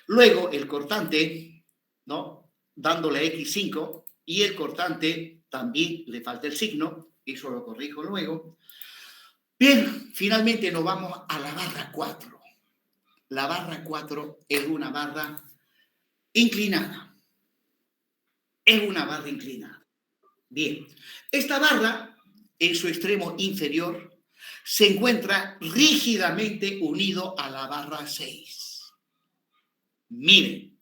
Speaker 1: Luego el cortante, ¿no? Dándole a X5 y el cortante también le falta el signo, eso lo corrijo luego. Bien, finalmente nos vamos a la barra 4. La barra 4 es una barra inclinada. Es una barra inclinada. Bien, esta barra en su extremo inferior se encuentra rígidamente unido a la barra 6. Miren,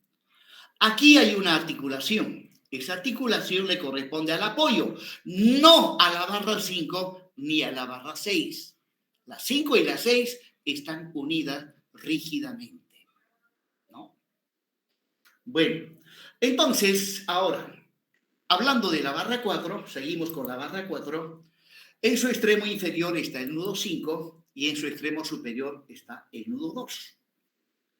Speaker 1: aquí hay una articulación. Esa articulación le corresponde al apoyo, no a la barra 5 ni a la barra 6. Las 5 y la 6 están unidas rígidamente, ¿no? Bueno, entonces, ahora, hablando de la barra 4, seguimos con la barra 4. En su extremo inferior está el nudo 5 y en su extremo superior está el nudo 2.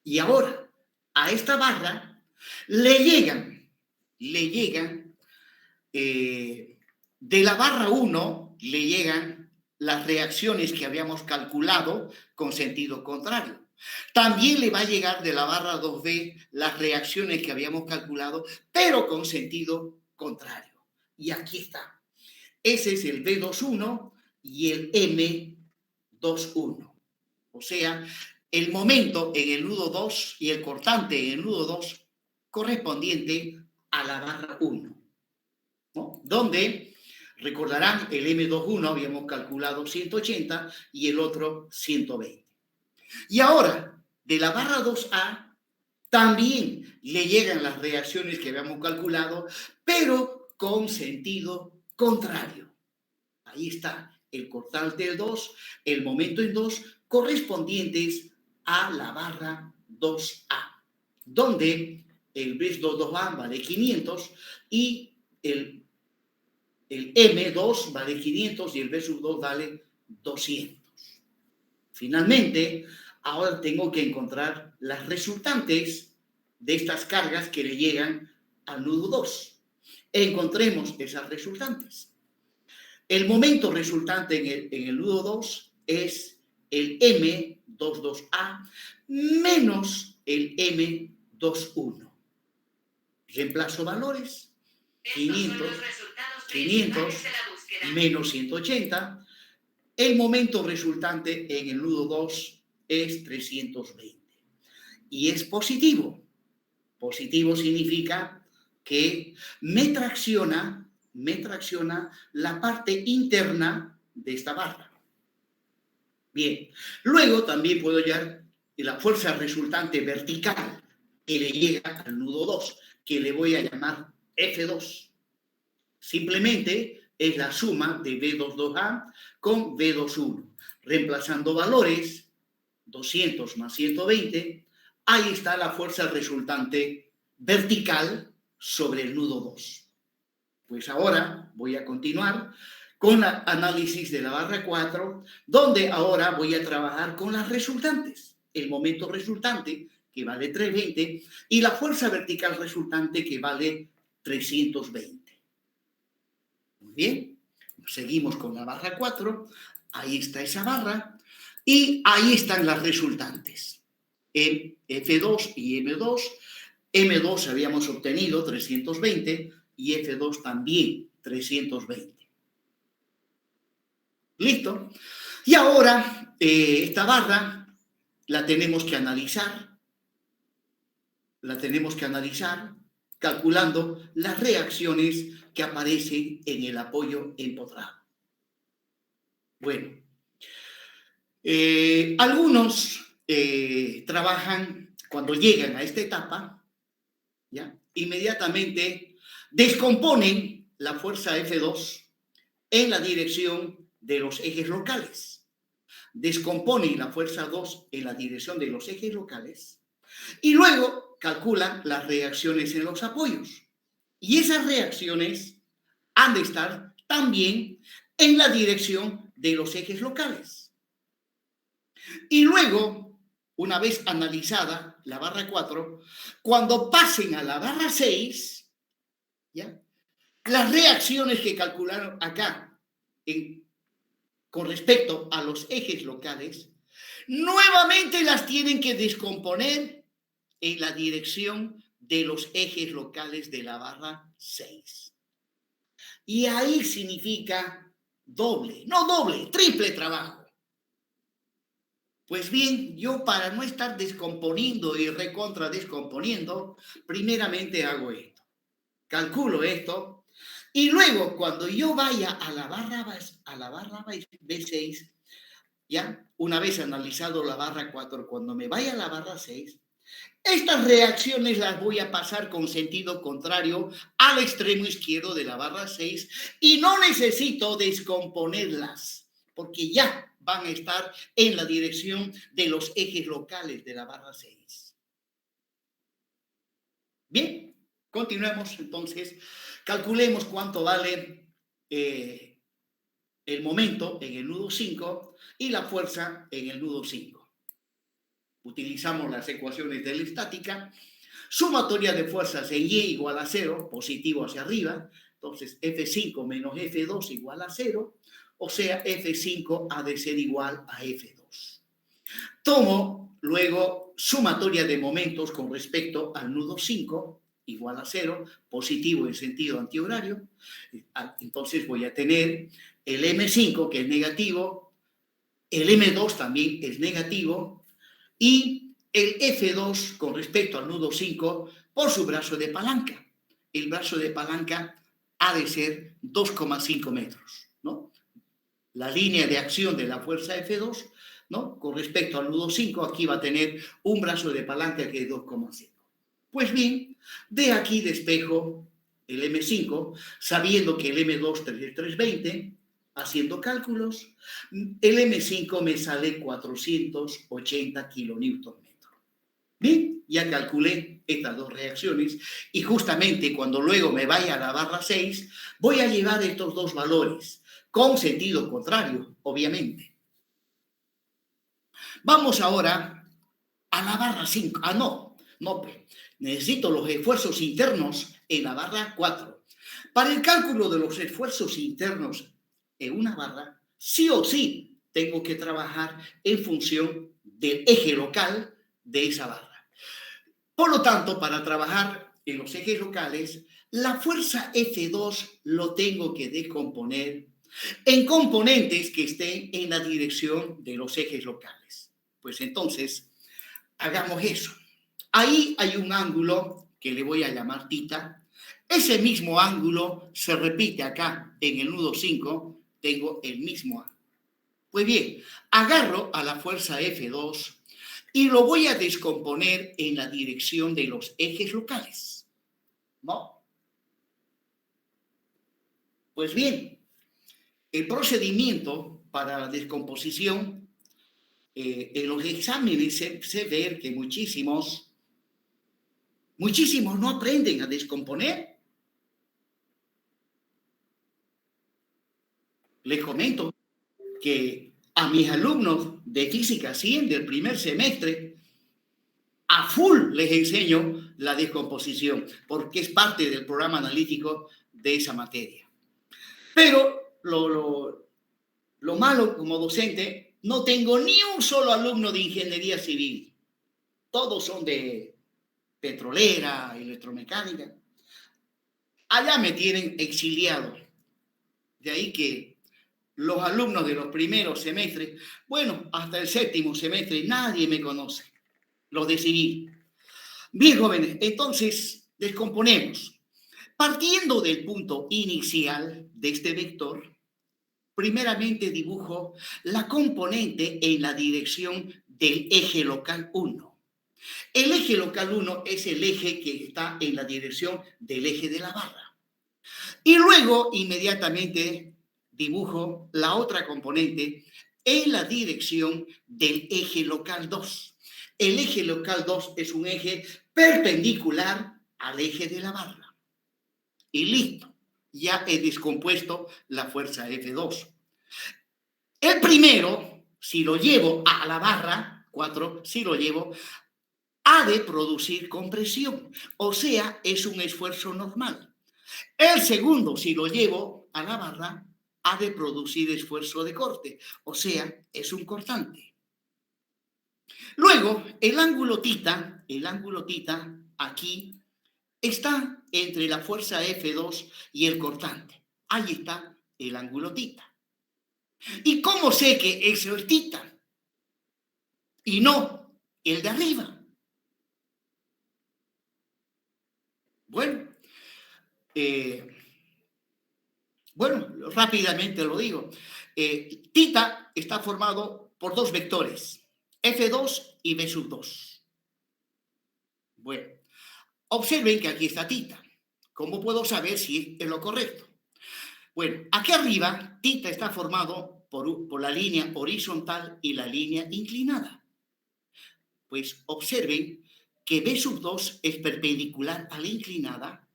Speaker 1: Y ahora, a esta barra le llegan de la barra 1, le llegan las reacciones que habíamos calculado con sentido contrario. También le va a llegar de la barra 2B las reacciones que habíamos calculado, pero con sentido contrario. Y aquí está. Ese es el B21 y el M21. O sea, el momento en el nudo 2 y el cortante en el nudo 2 correspondiente a la barra 1, ¿no? Donde, recordarán, el M21 habíamos calculado 180 y el otro 120. Y ahora, de la barra 2A, también le llegan las reacciones que habíamos calculado, pero con sentido contrario. Ahí está el cortante del 2, el momento en 2, correspondientes a la barra 2A, donde el B2A vale 500 y el M2 vale 500 y el B2 vale 200. Finalmente, ahora tengo que encontrar las resultantes de estas cargas que le llegan al nudo 2. Encontremos esas resultantes. El momento resultante en el nudo 2 es el M22A menos el M21. Reemplazo valores. 500 menos 180. El momento resultante en el nudo 2 es 320. Y es positivo. Positivo significa que me tracciona la parte interna de esta barra. Bien, luego también puedo hallar la fuerza resultante vertical que le llega al nudo 2, que le voy a llamar F2. Simplemente es la suma de B22A con B21. Reemplazando valores, 200 más 120, ahí está la fuerza resultante vertical sobre el nudo 2. Pues ahora voy a continuar con el análisis de la barra 4, donde ahora voy a trabajar con las resultantes. El momento resultante, que vale 320, y la fuerza vertical resultante, que vale 320. Muy bien, seguimos con la barra 4. Ahí está esa barra, y ahí están las resultantes. En F2 y M2. M2 habíamos obtenido 320 y F2 también 320. ¿Listo? Y ahora esta barra la tenemos que analizar. La tenemos que analizar calculando las reacciones que aparecen en el apoyo empotrado. Bueno, algunos trabajan cuando llegan a esta etapa, ¿ya? Inmediatamente descomponen la fuerza F2 en la dirección de los ejes locales. Descomponen la fuerza 2 en la dirección de los ejes locales y luego calculan las reacciones en los apoyos. Y esas reacciones han de estar también en la dirección de los ejes locales. Y luego, una vez analizada la barra 4, cuando pasen a la barra 6, ¿ya? Las reacciones que calcularon acá con respecto a los ejes locales, nuevamente las tienen que descomponer en la dirección de los ejes locales de la barra 6. Y ahí significa triple trabajo. Pues bien, yo para no estar descomponiendo y recontra descomponiendo, primeramente hago esto. Calculo esto y luego cuando yo vaya a la barra B6, ya una vez analizado la barra 4, cuando me vaya a la barra 6, estas reacciones las voy a pasar con sentido contrario al extremo izquierdo de la barra 6 y no necesito descomponerlas porque ya van a estar en la dirección de los ejes locales de la barra 6. Bien. Continuemos entonces, calculemos cuánto vale el momento en el nudo 5 y la fuerza en el nudo 5. Utilizamos las ecuaciones de la estática, sumatoria de fuerzas en Y igual a 0, positivo hacia arriba, entonces F5 menos F2 igual a 0, o sea F5 ha de ser igual a F2. Tomo Luego, sumatoria de momentos con respecto al nudo 5, igual a 0, positivo en sentido antihorario. Entonces voy a tener el M5, que es negativo, el M2 también es negativo, y el F2 con respecto al nudo 5 por su brazo de palanca. El brazo de palanca ha de ser 2,5 metros, ¿no? La línea de acción de la fuerza F2, ¿no? Con respecto al nudo 5, aquí va a tener un brazo de palanca que es 2,5. Pues bien, de aquí despejo el M5, sabiendo que el M2 es 320, haciendo cálculos, el M5 me sale 480 kilonewton metro. Bien, ya calculé estas dos reacciones y justamente cuando luego me vaya a la barra 6, voy a llevar estos dos valores con sentido contrario, obviamente. Vamos ahora a la barra 5. Pues, necesito los esfuerzos internos en la barra 4. Para el cálculo de los esfuerzos internos en una barra, sí o sí tengo que trabajar en función del eje local de esa barra. Por lo tanto, para trabajar en los ejes locales, la fuerza F2 lo tengo que descomponer en componentes que estén en la dirección de los ejes locales. Pues entonces, hagamos eso. Ahí hay un ángulo que le voy a llamar θ. Ese mismo ángulo se repite acá en el nudo 5, tengo el mismo ángulo. Pues bien, agarro a la fuerza F2 y lo voy a descomponer en la dirección de los ejes locales, ¿no? Pues bien, el procedimiento para la descomposición, en los exámenes se ve que muchísimos no aprenden a descomponer. Les comento que a mis alumnos de Física 100 del primer semestre, a full les enseño la descomposición, porque es parte del programa analítico de esa materia. Pero lo malo como docente, no tengo ni un solo alumno de ingeniería civil. Todos son de petrolera, electromecánica. Allá me tienen exiliado. De ahí que los alumnos de los primeros semestres, bueno, hasta el séptimo semestre, nadie me conoce, los de civil. Bien, jóvenes, entonces descomponemos. Partiendo del punto inicial de este vector, primeramente dibujo la componente en la dirección del eje local 1. El eje local 1 es el eje que está en la dirección del eje de la barra. Y luego, inmediatamente, dibujo la otra componente en la dirección del eje local 2. El eje local 2 es un eje perpendicular al eje de la barra. Y listo, ya he descompuesto la fuerza F2. El primero, si lo llevo a la barra 4, si lo llevo, ha de producir compresión, o sea, es un esfuerzo normal. El segundo, si lo llevo a la barra, ha de producir esfuerzo de corte, o sea, es un cortante. Luego, el ángulo θ aquí está entre la fuerza F2 y el cortante. Ahí está el ángulo θ. ¿Y cómo sé que eso es θ? Y no el de arriba. Bueno, rápidamente lo digo. θ está formado por dos vectores, F2 y B sub 2. Bueno, observen que aquí está θ. ¿Cómo puedo saber si es lo correcto? Bueno, aquí arriba θ está formado por la línea horizontal y la línea inclinada. Pues observen que B sub 2 es perpendicular a la inclinada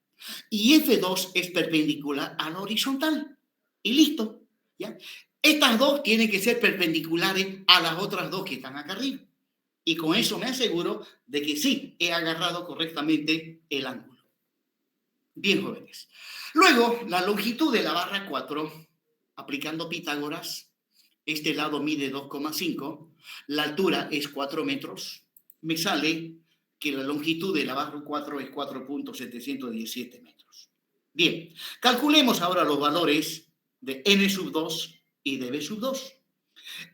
Speaker 1: y F2 es perpendicular a la horizontal. Y listo, ¿ya? Estas dos tienen que ser perpendiculares a las otras dos que están acá arriba. Y con eso me aseguro de que sí, he agarrado correctamente el ángulo. Bien, jóvenes. Luego, la longitud de la barra 4, aplicando Pitágoras, este lado mide 2,5, la altura es 4 metros, me sale que la longitud de la barra 4 es 4.717 metros. Bien, calculemos ahora los valores de n sub 2 y de b sub 2.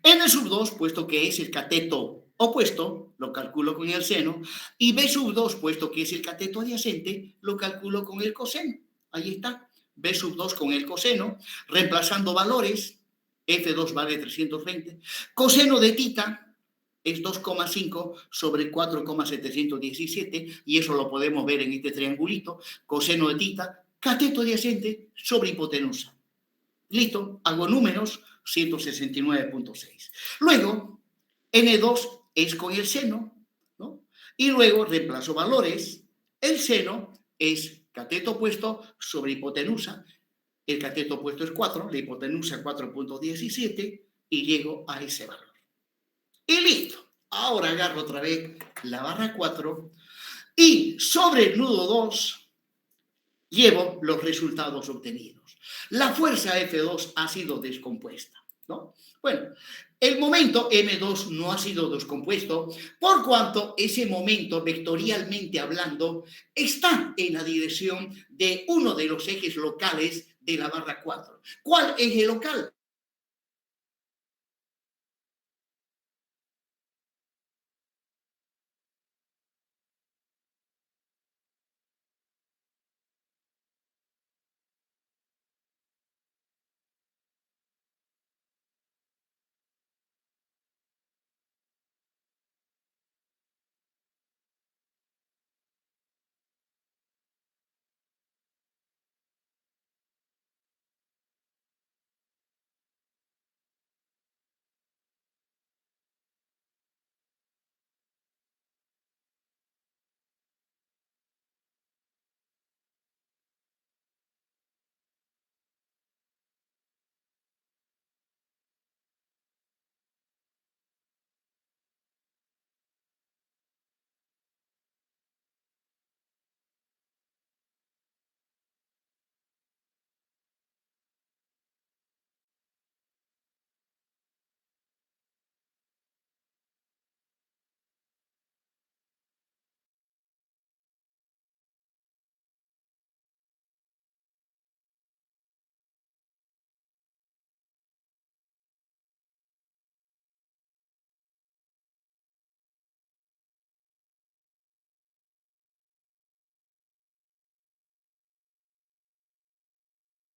Speaker 1: N sub 2, puesto que es el cateto opuesto, lo calculo con el seno, y b sub 2, puesto que es el cateto adyacente, lo calculo con el coseno. Ahí está, b sub 2 con el coseno, reemplazando valores, F2 vale 320, coseno de tita es 2,5 sobre 4,717, y eso lo podemos ver en este triangulito, coseno de tita, cateto adyacente sobre hipotenusa. Listo, hago números, 169.6. Luego, N2 es con el seno, ¿no? Y luego reemplazo valores. El seno es cateto opuesto sobre hipotenusa. El cateto opuesto es 4, la hipotenusa 4.17, y llego a ese valor. Y listo. Ahora agarro otra vez la barra 4 y sobre el nudo 2 llevo los resultados obtenidos. La fuerza F2 ha sido descompuesta, ¿no? Bueno, el momento M2 no ha sido descompuesto por cuanto ese momento, vectorialmente hablando, está en la dirección de uno de los ejes locales de la barra 4. ¿Cuál eje local?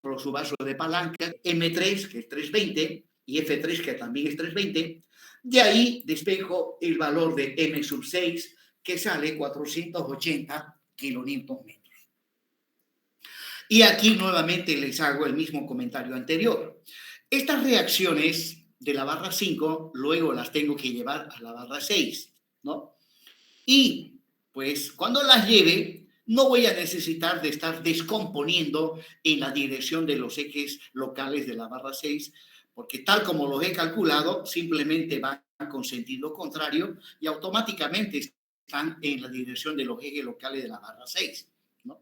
Speaker 1: Por su vaso de palanca, M3, que es 320, y F3, que también es 320. De ahí despejo el valor de M sub 6, que sale 480 kilonewton metros. Y aquí nuevamente les hago el mismo comentario anterior. Estas reacciones de la barra 5, luego las tengo que llevar a la barra 6, ¿no? Y pues cuando las lleve, no voy a necesitar de estar descomponiendo en la dirección de los ejes locales de la barra 6, porque tal como los he calculado, simplemente van con sentido contrario y automáticamente están en la dirección de los ejes locales de la barra 6, ¿no?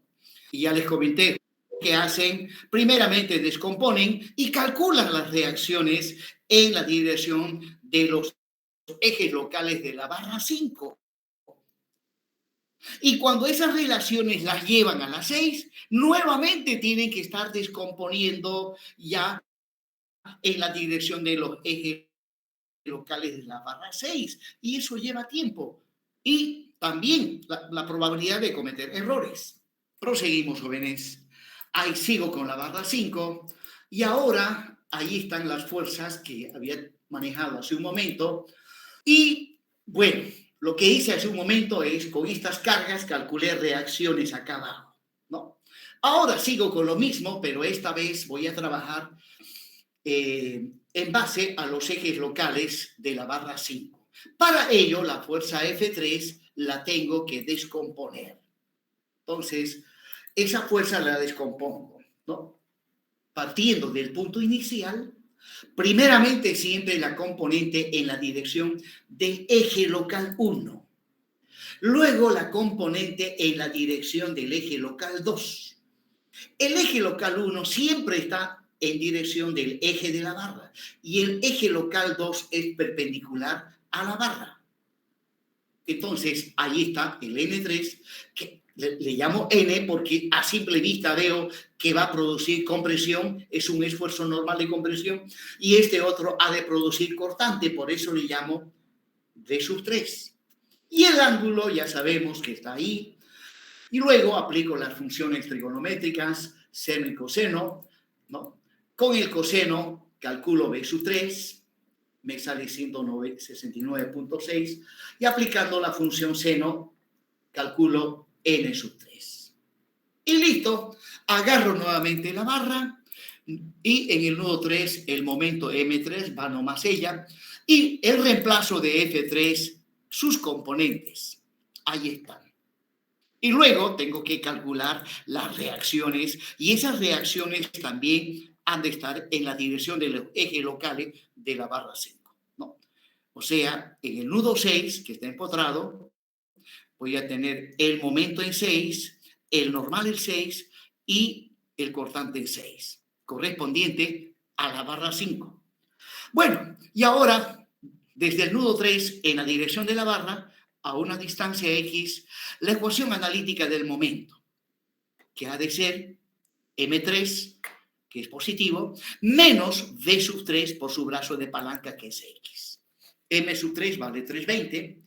Speaker 1: Y ya les comenté que hacen, primeramente descomponen y calculan las reacciones en la dirección de los ejes locales de la barra 5. Y cuando esas relaciones las llevan a la 6, nuevamente tienen que estar descomponiendo ya en la dirección de los ejes locales de la barra 6. Y eso lleva tiempo. Y también la probabilidad de cometer errores. Proseguimos, jóvenes. Ahí sigo con la barra 5. Y ahora ahí están las fuerzas que había manejado hace un momento. Y bueno, lo que hice hace un momento es, con estas cargas, calculé reacciones acá abajo, ¿no? Ahora sigo con lo mismo, pero esta vez voy a trabajar en base a los ejes locales de la barra 5. Para ello, la fuerza F3 la tengo que descomponer. Entonces, esa fuerza la descompongo, ¿no? Partiendo del punto inicial, primeramente siempre la componente en la dirección del eje local 1. Luego la componente en la dirección del eje local 2. El eje local 1 siempre está en dirección del eje de la barra y el eje local 2 es perpendicular a la barra. Entonces, ahí está el N3, que le llamo N porque a simple vista veo que va a producir compresión, es un esfuerzo normal de compresión, y este otro ha de producir cortante, por eso le llamo V3. Y el ángulo ya sabemos que está ahí, y luego aplico las funciones trigonométricas, seno y coseno, ¿no? Con el coseno calculo V3, me sale 169.6, y aplicando la función seno calculo N3. Y listo, agarro nuevamente la barra y en el nudo 3 el momento M3 va nomás ella y el reemplazo de F3, sus componentes. Ahí están. Y luego tengo que calcular las reacciones y esas reacciones también han de estar en la dirección de los ejes locales de la barra 5, ¿no? O sea, en el nudo 6, que está empotrado, voy a tener el momento en 6, el normal en 6 y el cortante en 6, correspondiente a la barra 5. Bueno, y ahora, desde el nudo 3, en la dirección de la barra, a una distancia X, la ecuación analítica del momento, que ha de ser M3, que es positivo, menos V3 por su brazo de palanca, que es X. M3 vale 320,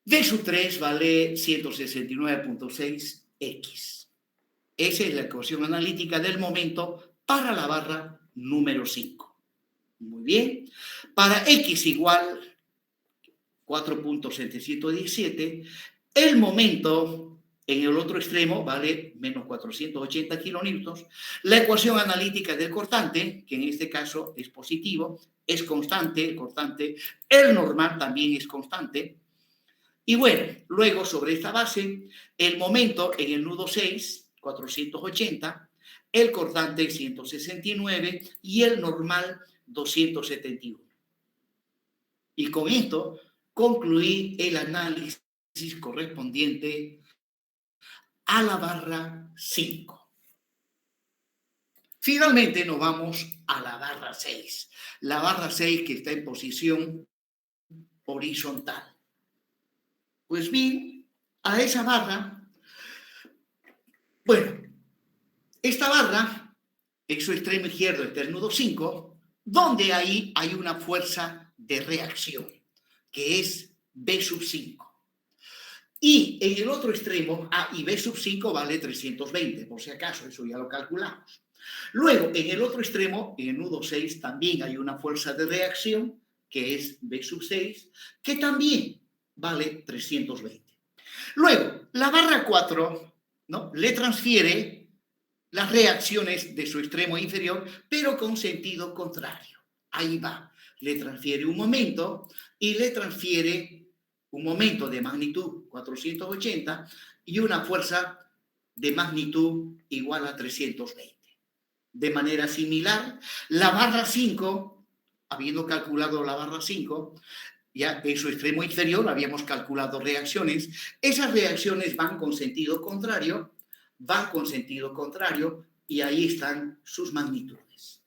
Speaker 1: V3 vale 169.6X. Esa es la ecuación analítica del momento para la barra número 5. Muy bien. Para X igual 4.717, el momento en el otro extremo vale menos 480 kilonewtons. La ecuación analítica del cortante, que en este caso es positivo, es constante, el cortante, el normal también es constante. Y bueno, luego sobre esta base, el momento en el nudo 6, 480, el cortante 169 y el normal 271. Y con esto concluí el análisis correspondiente a la barra 5. Finalmente nos vamos a la barra 6. La barra 6 que está en posición horizontal. Pues bien, a esa barra, bueno, esta barra, en su extremo izquierdo está el nudo 5, donde ahí hay una fuerza de reacción, que es V5. Y en el otro extremo, y V5 vale 320, por si acaso, eso ya lo calculamos. Luego, en el otro extremo, en el nudo 6, también hay una fuerza de reacción, que es V6, que también vale 320. Luego, la barra 4, ¿no?, le transfiere las reacciones de su extremo inferior, pero con sentido contrario. Ahí va. Le transfiere un momento y le transfiere un momento de magnitud 480 y una fuerza de magnitud igual a 320. De manera similar, la barra 5, habiendo calculado la barra 5, ya en su extremo inferior habíamos calculado reacciones. Esas reacciones van con sentido contrario y ahí están sus magnitudes.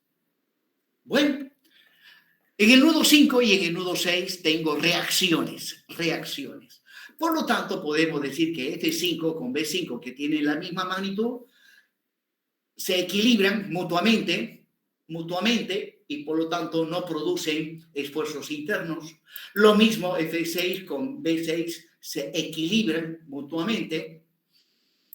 Speaker 1: Bueno, en el nudo 5 y en el nudo 6 tengo reacciones. Por lo tanto, podemos decir que F5 con V5, que tienen la misma magnitud, se equilibran mutuamente y por lo tanto no producen esfuerzos internos. Lo mismo F6 con V6 se equilibran mutuamente.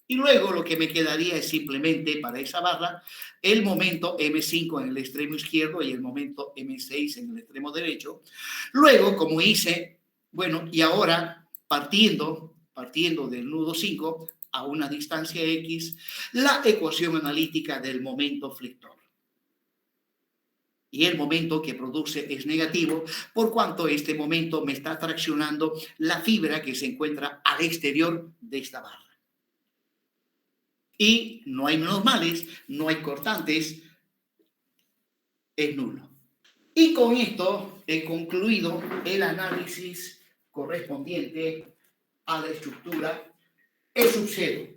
Speaker 1: Y luego lo que me quedaría es simplemente para esa barra el momento M5 en el extremo izquierdo y el momento M6 en el extremo derecho. Luego, como hice, bueno, y ahora partiendo del nudo 5 a una distancia X, la ecuación analítica del momento flector. Y el momento que produce es negativo, por cuanto este momento me está traccionando la fibra que se encuentra al exterior de esta barra. Y no hay normales, no hay cortantes, es nulo. Y con esto he concluido el análisis correspondiente a la estructura E sub 0.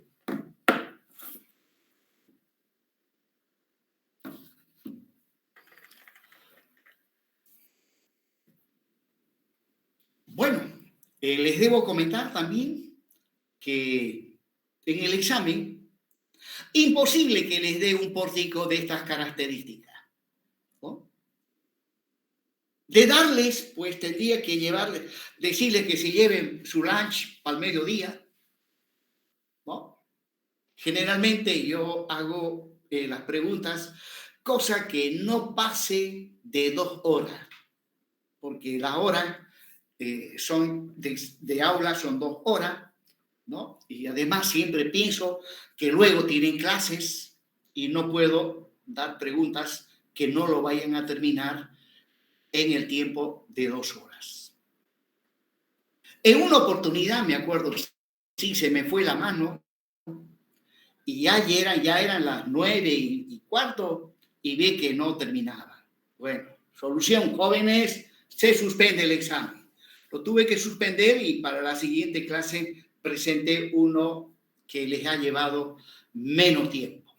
Speaker 1: Les debo comentar también que en el examen, imposible que les dé un pórtico de estas características, ¿no? De darles, pues tendría que decirles que se lleven su lunch al mediodía, ¿no? Generalmente yo hago las preguntas, cosa que no pase de 2 horas, porque las horas son de aula son 2 horas, ¿no? Y además siempre pienso que luego tienen clases y no puedo dar preguntas que no lo vayan a terminar en el tiempo de 2 horas. En una oportunidad, me acuerdo, sí, se me fue la mano y ya eran las 9:15 y vi que no terminaba. Bueno, solución, jóvenes, se suspende el examen. Lo tuve que suspender y para la siguiente clase presenté uno que les ha llevado menos tiempo.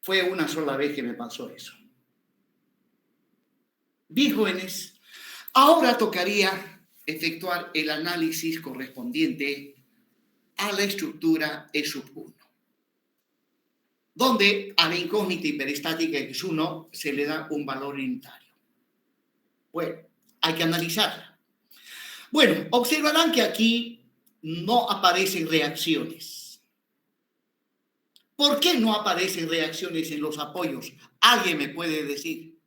Speaker 1: Fue una sola vez que me pasó eso. Bien, jóvenes, ahora tocaría efectuar el análisis correspondiente a la estructura E sub 1, donde a la incógnita hiperestática X1 se le da un valor unitario. Bueno, hay que analizarla. Bueno, observarán que aquí no aparecen reacciones. ¿Por qué no aparecen reacciones en los apoyos? ¿Alguien me puede decir?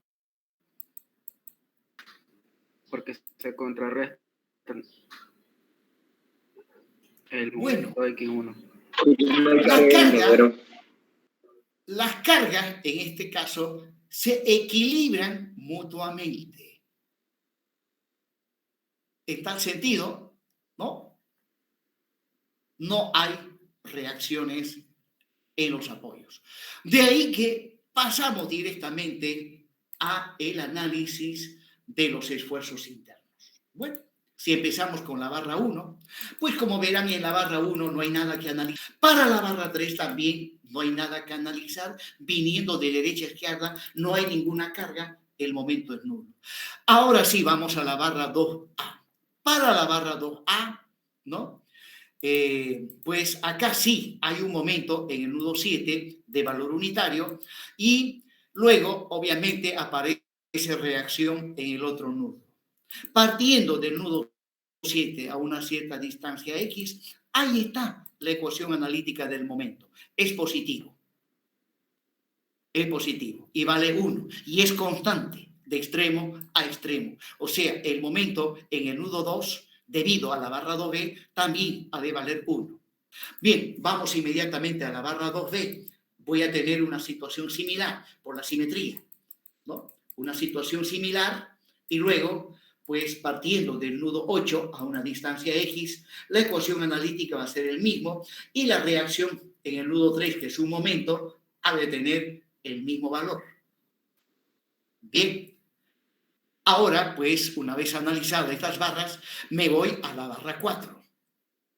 Speaker 3: Porque se contrarrestan el
Speaker 1: Bueno,
Speaker 3: momento X1.
Speaker 1: Las cargas, en este caso, se equilibran mutuamente. En tal sentido, ¿no? No hay reacciones en los apoyos. De ahí que pasamos directamente a el análisis de los esfuerzos internos. Bueno, si empezamos con la barra 1, pues como verán en la barra 1 no hay nada que analizar. Para la barra 3 también no hay nada que analizar. Viniendo de derecha a izquierda no hay ninguna carga, el momento es nulo. Ahora sí vamos a la barra 2A. Para la barra 2A, ¿no? Pues acá sí hay un momento en el nudo 7 de valor unitario y luego obviamente aparece reacción en el otro nudo. Partiendo del nudo 7 a una cierta distancia X, ahí está la ecuación analítica del momento. Es positivo. Es positivo y vale 1 y es constante de extremo a extremo. O sea, el momento en el nudo 2 debido a la barra 2B, también ha de valer 1. Bien, vamos inmediatamente a la barra 2B. Voy a tener una situación similar por la simetría, ¿no? Una situación similar y luego, pues partiendo del nudo 8 a una distancia X, la ecuación analítica va a ser el mismo y la reacción en el nudo 3, que es un momento, ha de tener el mismo valor. Bien. Ahora, pues, una vez analizadas estas barras, me voy a la barra 4.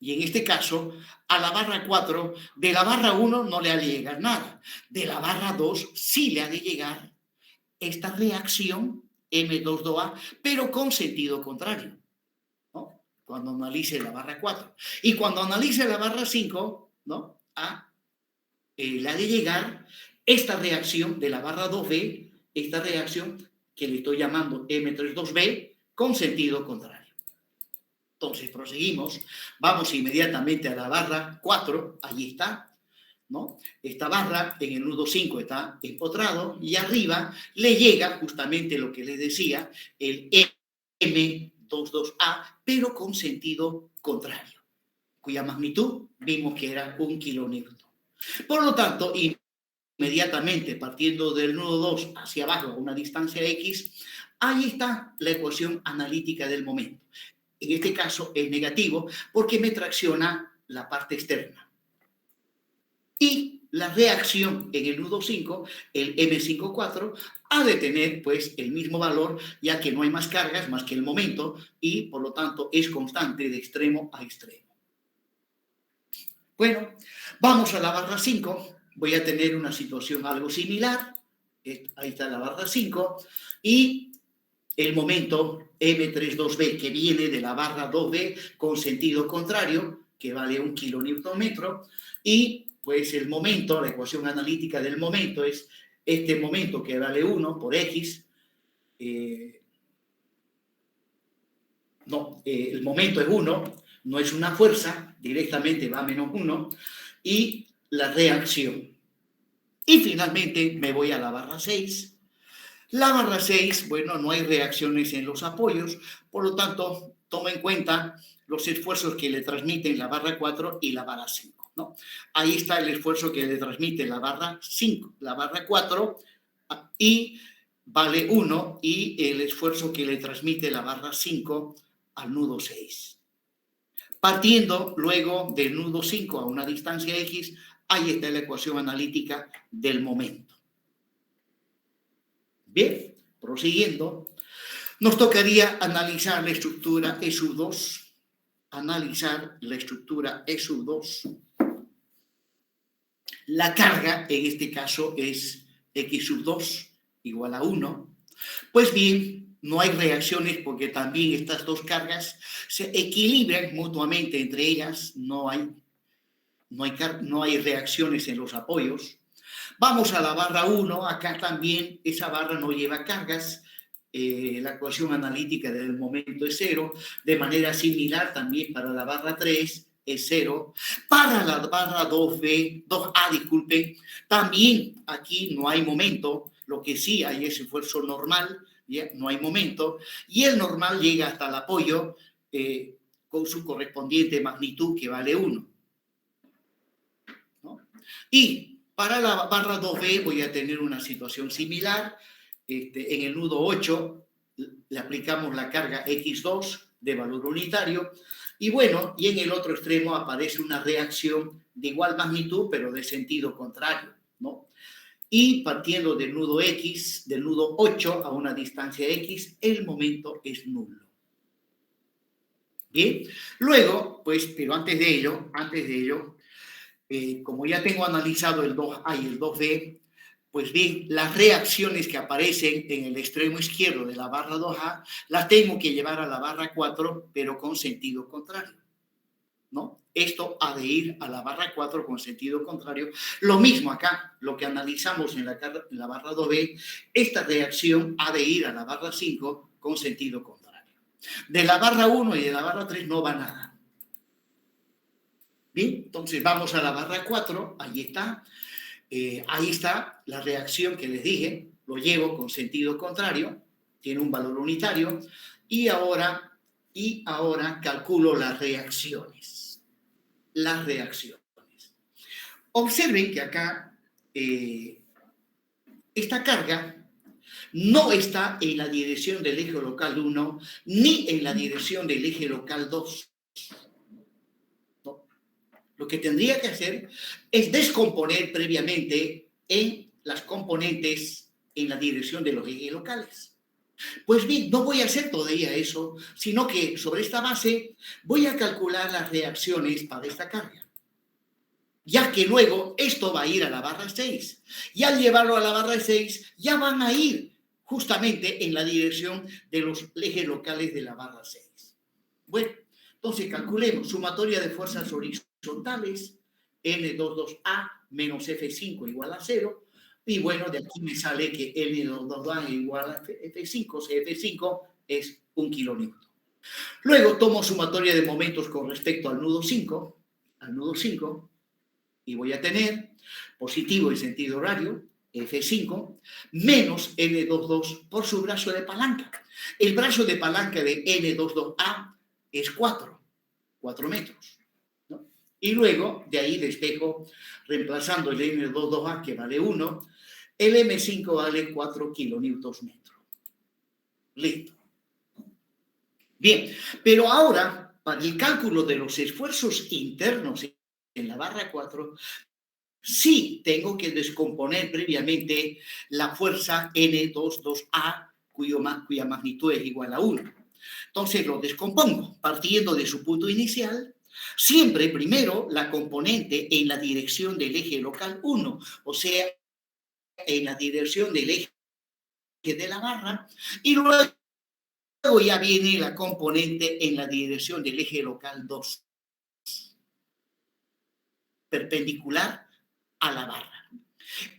Speaker 1: Y en este caso, a la barra 4, de la barra 1 no le ha de llegar nada. De la barra 2 sí le ha de llegar esta reacción M22A, pero con sentido contrario, ¿no? Cuando analice la barra 4. Y cuando analice la barra 5, ¿no? Le ha de llegar esta reacción de la barra 2B, esta reacción que le estoy llamando M32B, con sentido contrario. Entonces, proseguimos. Vamos inmediatamente a la barra 4. Allí está, ¿no? Esta barra en el nudo 5 está empotrado y arriba le llega justamente lo que les decía, el M22A, pero con sentido contrario, cuya magnitud vimos que era 1 kilonewton. Por lo tanto, inmediatamente partiendo del nudo 2 hacia abajo a una distancia X, ahí está la ecuación analítica del momento. En este caso es negativo porque me tracciona la parte externa. Y la reacción en el nudo 5, el M54, ha de tener pues el mismo valor ya que no hay más cargas más que el momento y por lo tanto es constante de extremo a extremo. Bueno, vamos a la barra 5. Voy a tener una situación algo similar. Ahí está la barra 5. Y el momento M32B que viene de la barra 2B con sentido contrario, que vale 1 kilonewton-metro, y pues el momento, la ecuación analítica del momento es este momento que vale 1 por X, el momento es 1, no es una fuerza, directamente va a menos 1, y la reacción. Y finalmente me voy a la barra 6. La barra 6, bueno, no hay reacciones en los apoyos, por lo tanto, toma en cuenta los esfuerzos que le transmiten la barra 4 y la barra 5, ¿no? Ahí está el esfuerzo que le transmite la barra 5, la barra 4, y vale 1, y el esfuerzo que le transmite la barra 5 al nudo 6. Partiendo luego del nudo 5 a una distancia X, ahí está la ecuación analítica del momento. Bien, prosiguiendo, nos tocaría analizar la estructura E sub 2. Analizar la estructura E sub 2. La carga, en este caso, es X sub 2 igual a 1. Pues bien, no hay reacciones porque también estas dos cargas se equilibran mutuamente entre ellas, no hay reacciones en los apoyos. Vamos a la barra 1, acá también esa barra no lleva cargas, la ecuación analítica del momento es 0, de manera similar también para la barra 3 es 0, para la barra 2A, disculpen, también aquí no hay momento, lo que sí hay es esfuerzo normal, ¿ya? No hay momento, y el normal llega hasta el apoyo con su correspondiente magnitud que vale 1. ¿No? Y para la barra 2B voy a tener una situación similar. En el nudo 8 le aplicamos la carga X2 de valor unitario y bueno, y en el otro extremo aparece una reacción de igual magnitud pero de sentido contrario, ¿no? Y partiendo del nudo X, del nudo 8 a una distancia X, el momento es nulo. Bien, luego, pues, pero antes de ello, como ya tengo analizado el 2A y el 2B, pues bien, las reacciones que aparecen en el extremo izquierdo de la barra 2A las tengo que llevar a la barra 4, pero con sentido contrario, ¿no? Esto ha de ir a la barra 4 con sentido contrario. Lo mismo acá, lo que analizamos en la barra 2B, esta reacción ha de ir a la barra 5 con sentido contrario. De la barra 1 y de la barra 3 no va nada. Bien, entonces vamos a la barra 4, ahí está. Ahí está la reacción que les dije, lo llevo con sentido contrario, tiene un valor unitario, y ahora calculo las reacciones. Las reacciones. Observen que acá esta carga no está en la dirección del eje local 1 ni en la dirección del eje local 2. Lo que tendría que hacer es descomponer previamente en las componentes en la dirección de los ejes locales. Pues bien, no voy a hacer todavía eso, sino que sobre esta base voy a calcular las reacciones para esta carga. Ya que luego esto va a ir a la barra 6. Y al llevarlo a la barra 6, ya van a ir justamente en la dirección de los ejes locales de la barra 6. Bueno, entonces calculemos sumatoria de fuerzas horizontales, N22A menos F5 igual a 0, y bueno, de aquí me sale que N22A es igual a F5, si F5 es 1 kilonewton. Luego tomo sumatoria de momentos con respecto al nudo 5, y voy a tener positivo en sentido horario, F5, menos N22 por su brazo de palanca. El brazo de palanca de N22A es 4 metros. ¿No? Y luego, de ahí despejo, reemplazando el N22A, que vale 1, el M5 vale 4 kilonewtons metro. Listo. Bien, pero ahora, para el cálculo de los esfuerzos internos en la barra 4, sí tengo que descomponer previamente la fuerza N22A, cuya magnitud es igual a 1. Entonces lo descompongo partiendo de su punto inicial, siempre primero la componente en la dirección del eje local 1, o sea, en la dirección del eje de la barra, y luego Luego ya viene la componente en la dirección del eje local 2, perpendicular a la barra.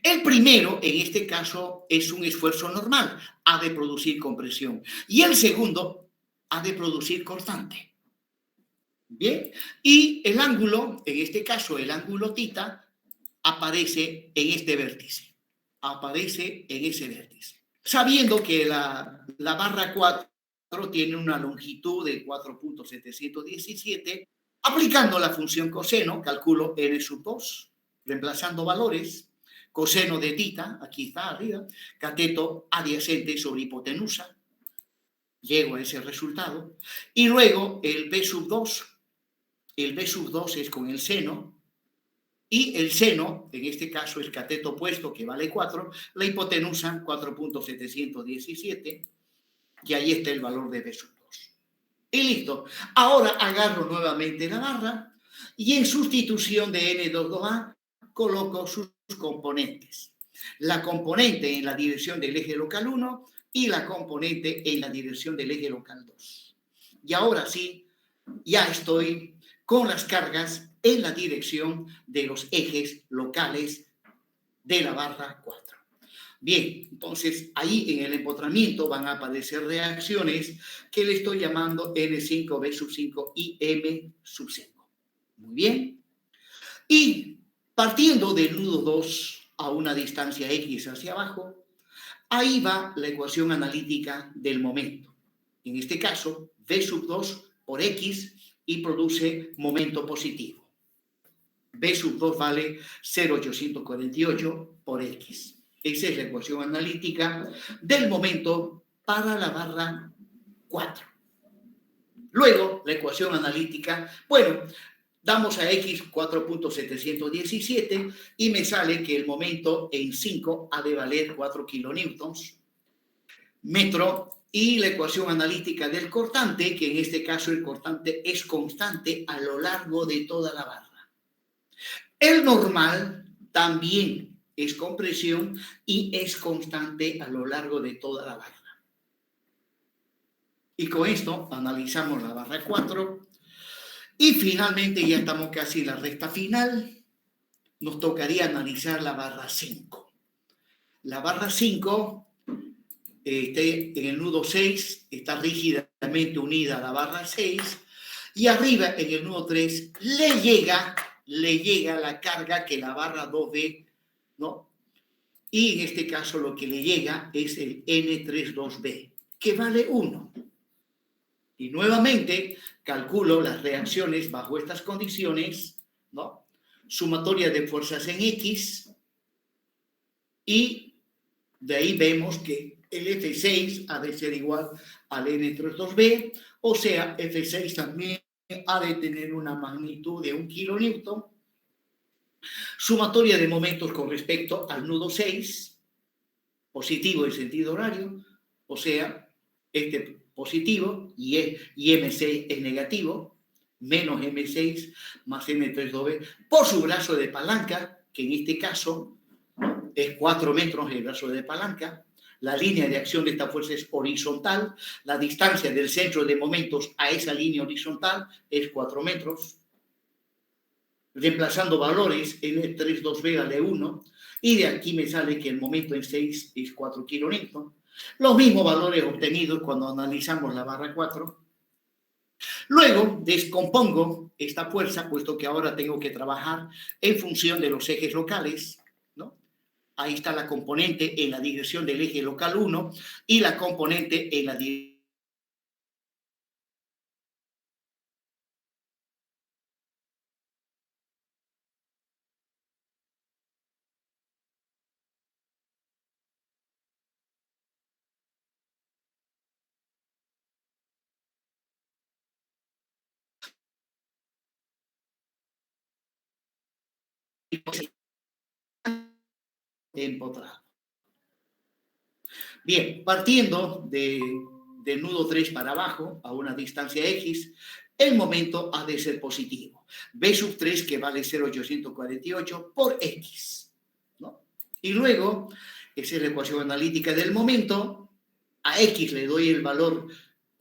Speaker 1: El primero, en este caso, es un esfuerzo normal, ha de producir compresión. Y el segundo, ha de producir cortante. Bien, y el ángulo, en este caso el ángulo θ, aparece en este vértice. Aparece en ese vértice. Sabiendo que la barra 4 tiene una longitud de 4.717, aplicando la función coseno, calculo n sub 2, reemplazando valores, coseno de θ, aquí está arriba, cateto adyacente sobre hipotenusa, llego a ese resultado, y luego el b sub 2 es con el seno, y el seno, en este caso el cateto opuesto, que vale 4, la hipotenusa 4.717, y ahí está el valor de b sub 2. Y listo. Ahora agarro nuevamente la barra y en sustitución de N22A coloco sus componentes. La componente en la dirección del eje local 1 y la componente en la dirección del eje local 2. Y ahora sí, ya estoy con las cargas en la dirección de los ejes locales de la barra 4. Bien, entonces ahí en el empotramiento van a aparecer reacciones que le estoy llamando N5, B sub 5 y M sub 5. Muy bien. Y partiendo del nudo 2 a una distancia X hacia abajo, ahí va la ecuación analítica del momento. En este caso, V sub 2 por X y produce momento positivo. V sub 2 vale 0,848 por X. Esa es la ecuación analítica del momento para la barra 4. Luego, la ecuación analítica, bueno, damos a X 4.717 y me sale que el momento en 5 ha de valer 4 kilonewtons metro, y la ecuación analítica del cortante, que en este caso el cortante es constante a lo largo de toda la barra. El normal también es compresión y es constante a lo largo de toda la barra. Y con esto analizamos la barra 4 y finalmente ya estamos casi en la recta final. Nos tocaría analizar la barra 5. La barra 5 en el nudo 6 está rígidamente unida a la barra 6 y arriba en el nudo 3 le llega la carga que la barra 2 ve, ¿no? Y en este caso lo que le llega es el N32B, que vale 1. Y nuevamente calculo las reacciones bajo estas condiciones, ¿no? Sumatoria de fuerzas en X, y de ahí vemos que el F6 ha de ser igual al N32B, o sea, F6 también ha de tener una magnitud de 1 kilonewton. Sumatoria de momentos con respecto al nudo 6, positivo en sentido horario, o sea, este positivo y M6 es negativo, menos M6 más M32B por su brazo de palanca, que en este caso es 4 metros el brazo de palanca. La línea de acción de esta fuerza es horizontal. La distancia del centro de momentos a esa línea horizontal es 4 metros. Reemplazando valores, N32B vale 1. Y de aquí me sale que el momento en 6 es 4 kilonewton. Los mismos valores obtenidos cuando analizamos la barra 4. Luego descompongo esta fuerza, puesto que ahora tengo que trabajar en función de los ejes locales. Ahí está la componente en la dirección del eje local 1 y la componente en la dirección empotrado. Bien, partiendo del nudo 3 para abajo, a una distancia X, el momento ha de ser positivo. B sub 3, que vale 0,848 por X, ¿no? Y luego, esa es la ecuación analítica del momento. A X le doy el valor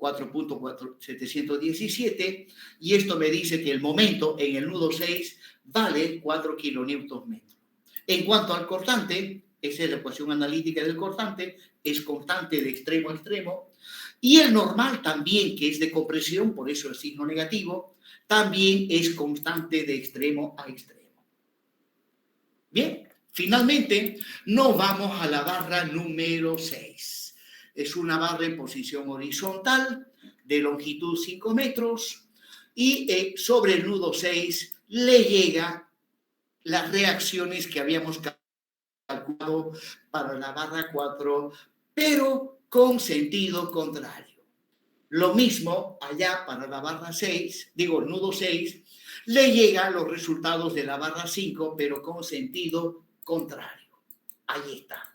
Speaker 1: 4.717, y esto me dice que el momento en el nudo 6 vale 4 kilonewton metro. En cuanto al cortante, esa es la ecuación analítica del cortante, es constante de extremo a extremo, y el normal también, que es de compresión, por eso el signo negativo, también es constante de extremo a extremo. Bien, finalmente nos vamos a la barra número 6. Es una barra en posición horizontal de longitud 5 metros y sobre el nudo 6 le llega las reacciones que habíamos calculado para la barra 4, pero con sentido contrario. Lo mismo allá para la barra 6, digo, el nudo 6, le llegan los resultados de la barra 5, pero con sentido contrario. Ahí está.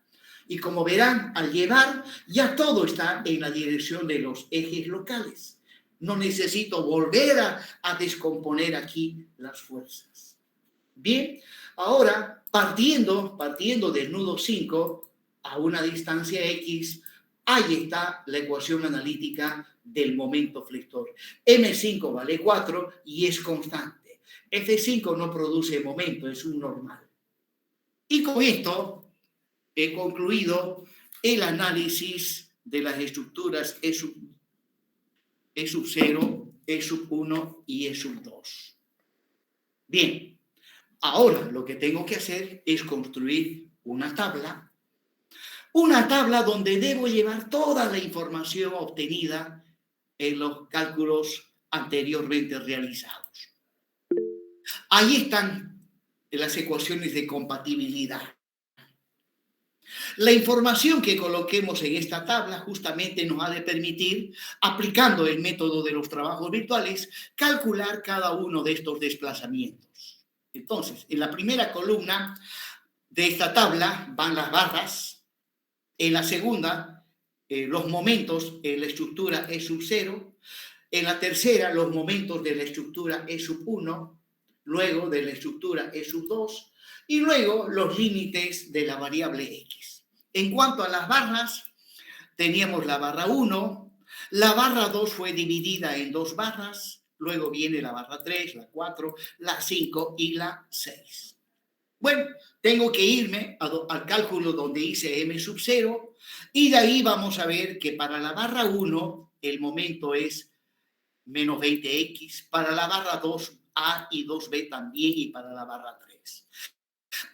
Speaker 1: Y como verán, al llevar, ya todo está en la dirección de los ejes locales. No necesito volver a descomponer aquí las fuerzas. Bien, ahora, partiendo del nudo 5 a una distancia X, ahí está la ecuación analítica del momento flector. M5 vale 4 y es constante. F5 no produce momento, es un normal. Y con esto he concluido el análisis de las estructuras E sub 0, E sub 1 y E sub 2. Bien, ahora lo que tengo que hacer es construir una tabla donde debo llevar toda la información obtenida en los cálculos anteriormente realizados. Ahí están las ecuaciones de compatibilidad. La información que coloquemos en esta tabla justamente nos ha de permitir, aplicando el método de los trabajos virtuales, calcular cada uno de estos desplazamientos. Entonces, en la primera columna de esta tabla van las barras, en la segunda, los momentos en la estructura E sub 0, en la tercera, los momentos de la estructura E sub 1, luego de la estructura E sub 2, y luego los límites de la variable X. En cuanto a las barras, teníamos la barra 1, la barra 2 fue dividida en dos barras, luego viene la barra 3, la 4, la 5 y la 6. Bueno, tengo que irme al cálculo donde hice M sub 0 y de ahí vamos a ver que para la barra 1 el momento es menos 20x, para la barra 2A y 2B también y para la barra 3.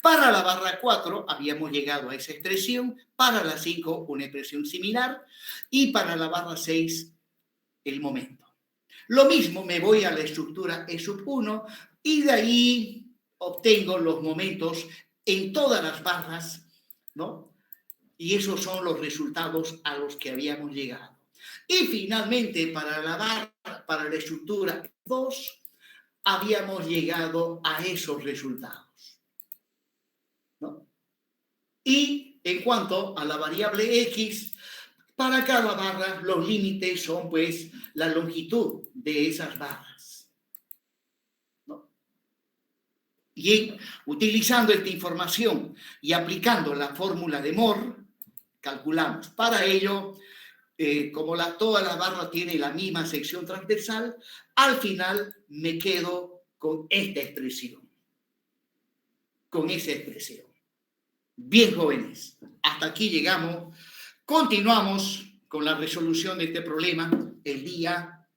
Speaker 1: Para la barra 4 habíamos llegado a esa expresión, para la 5 una expresión similar y para la barra 6 el momento. Lo mismo, me voy a la estructura E sub 1 y de ahí obtengo los momentos en todas las barras, ¿no? Y esos son los resultados a los que habíamos llegado. Y finalmente, para la estructura 2, habíamos llegado a esos resultados, ¿no? Y en cuanto a la variable X, para cada barra los límites son pues la longitud de esas barras, ¿no? Y utilizando esta información y aplicando la fórmula de Moore, calculamos. Para ello, como todas las barras tienen la misma sección transversal, al final me quedo con esta expresión, con esa expresión. Bien, jóvenes, hasta aquí llegamos. Continuamos con la resolución de este problema el día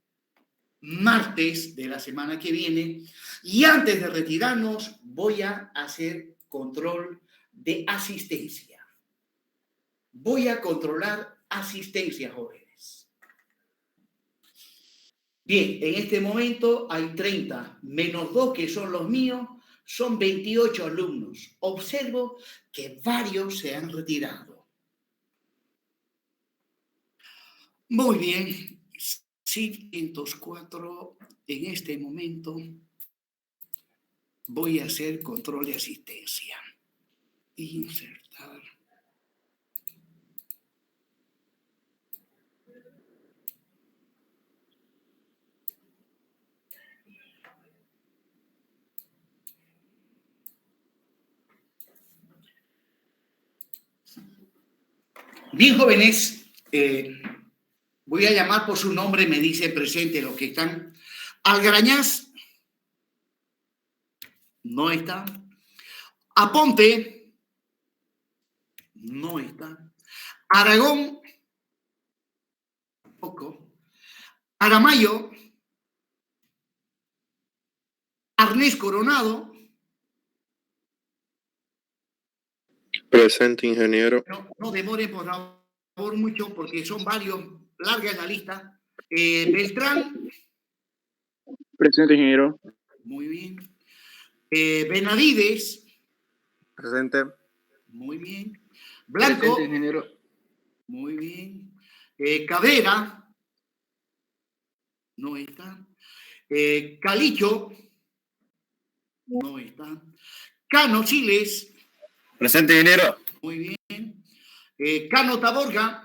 Speaker 1: martes de la semana que viene. Y antes de retirarnos, voy a hacer control de asistencia. Voy a controlar asistencia, jóvenes. Bien, en este momento hay 30 menos 2 que son los míos, son 28 alumnos. Observo que varios se han retirado. Muy bien, 604 en este momento. Voy a hacer control de asistencia. Insertar. Bien, jóvenes, Voy a llamar por su nombre, me dice presente los que están. Algarañaz, no está. Aponte, no está. Aragón, tampoco. Aramayo, Arnés Coronado.
Speaker 8: Presente, ingeniero.
Speaker 1: No demore, por favor, mucho, porque son varios, larga la lista. Beltrán,
Speaker 6: Presente, ingeniero.
Speaker 1: muy bien. Benavides,
Speaker 8: Presente.
Speaker 1: muy bien. Blanco,
Speaker 3: Presente, ingeniero.
Speaker 1: muy bien. Cabrera, no está. Calicho, no está. Cano Siles,
Speaker 8: Presente, ingeniero.
Speaker 1: muy bien. Cano Taborga,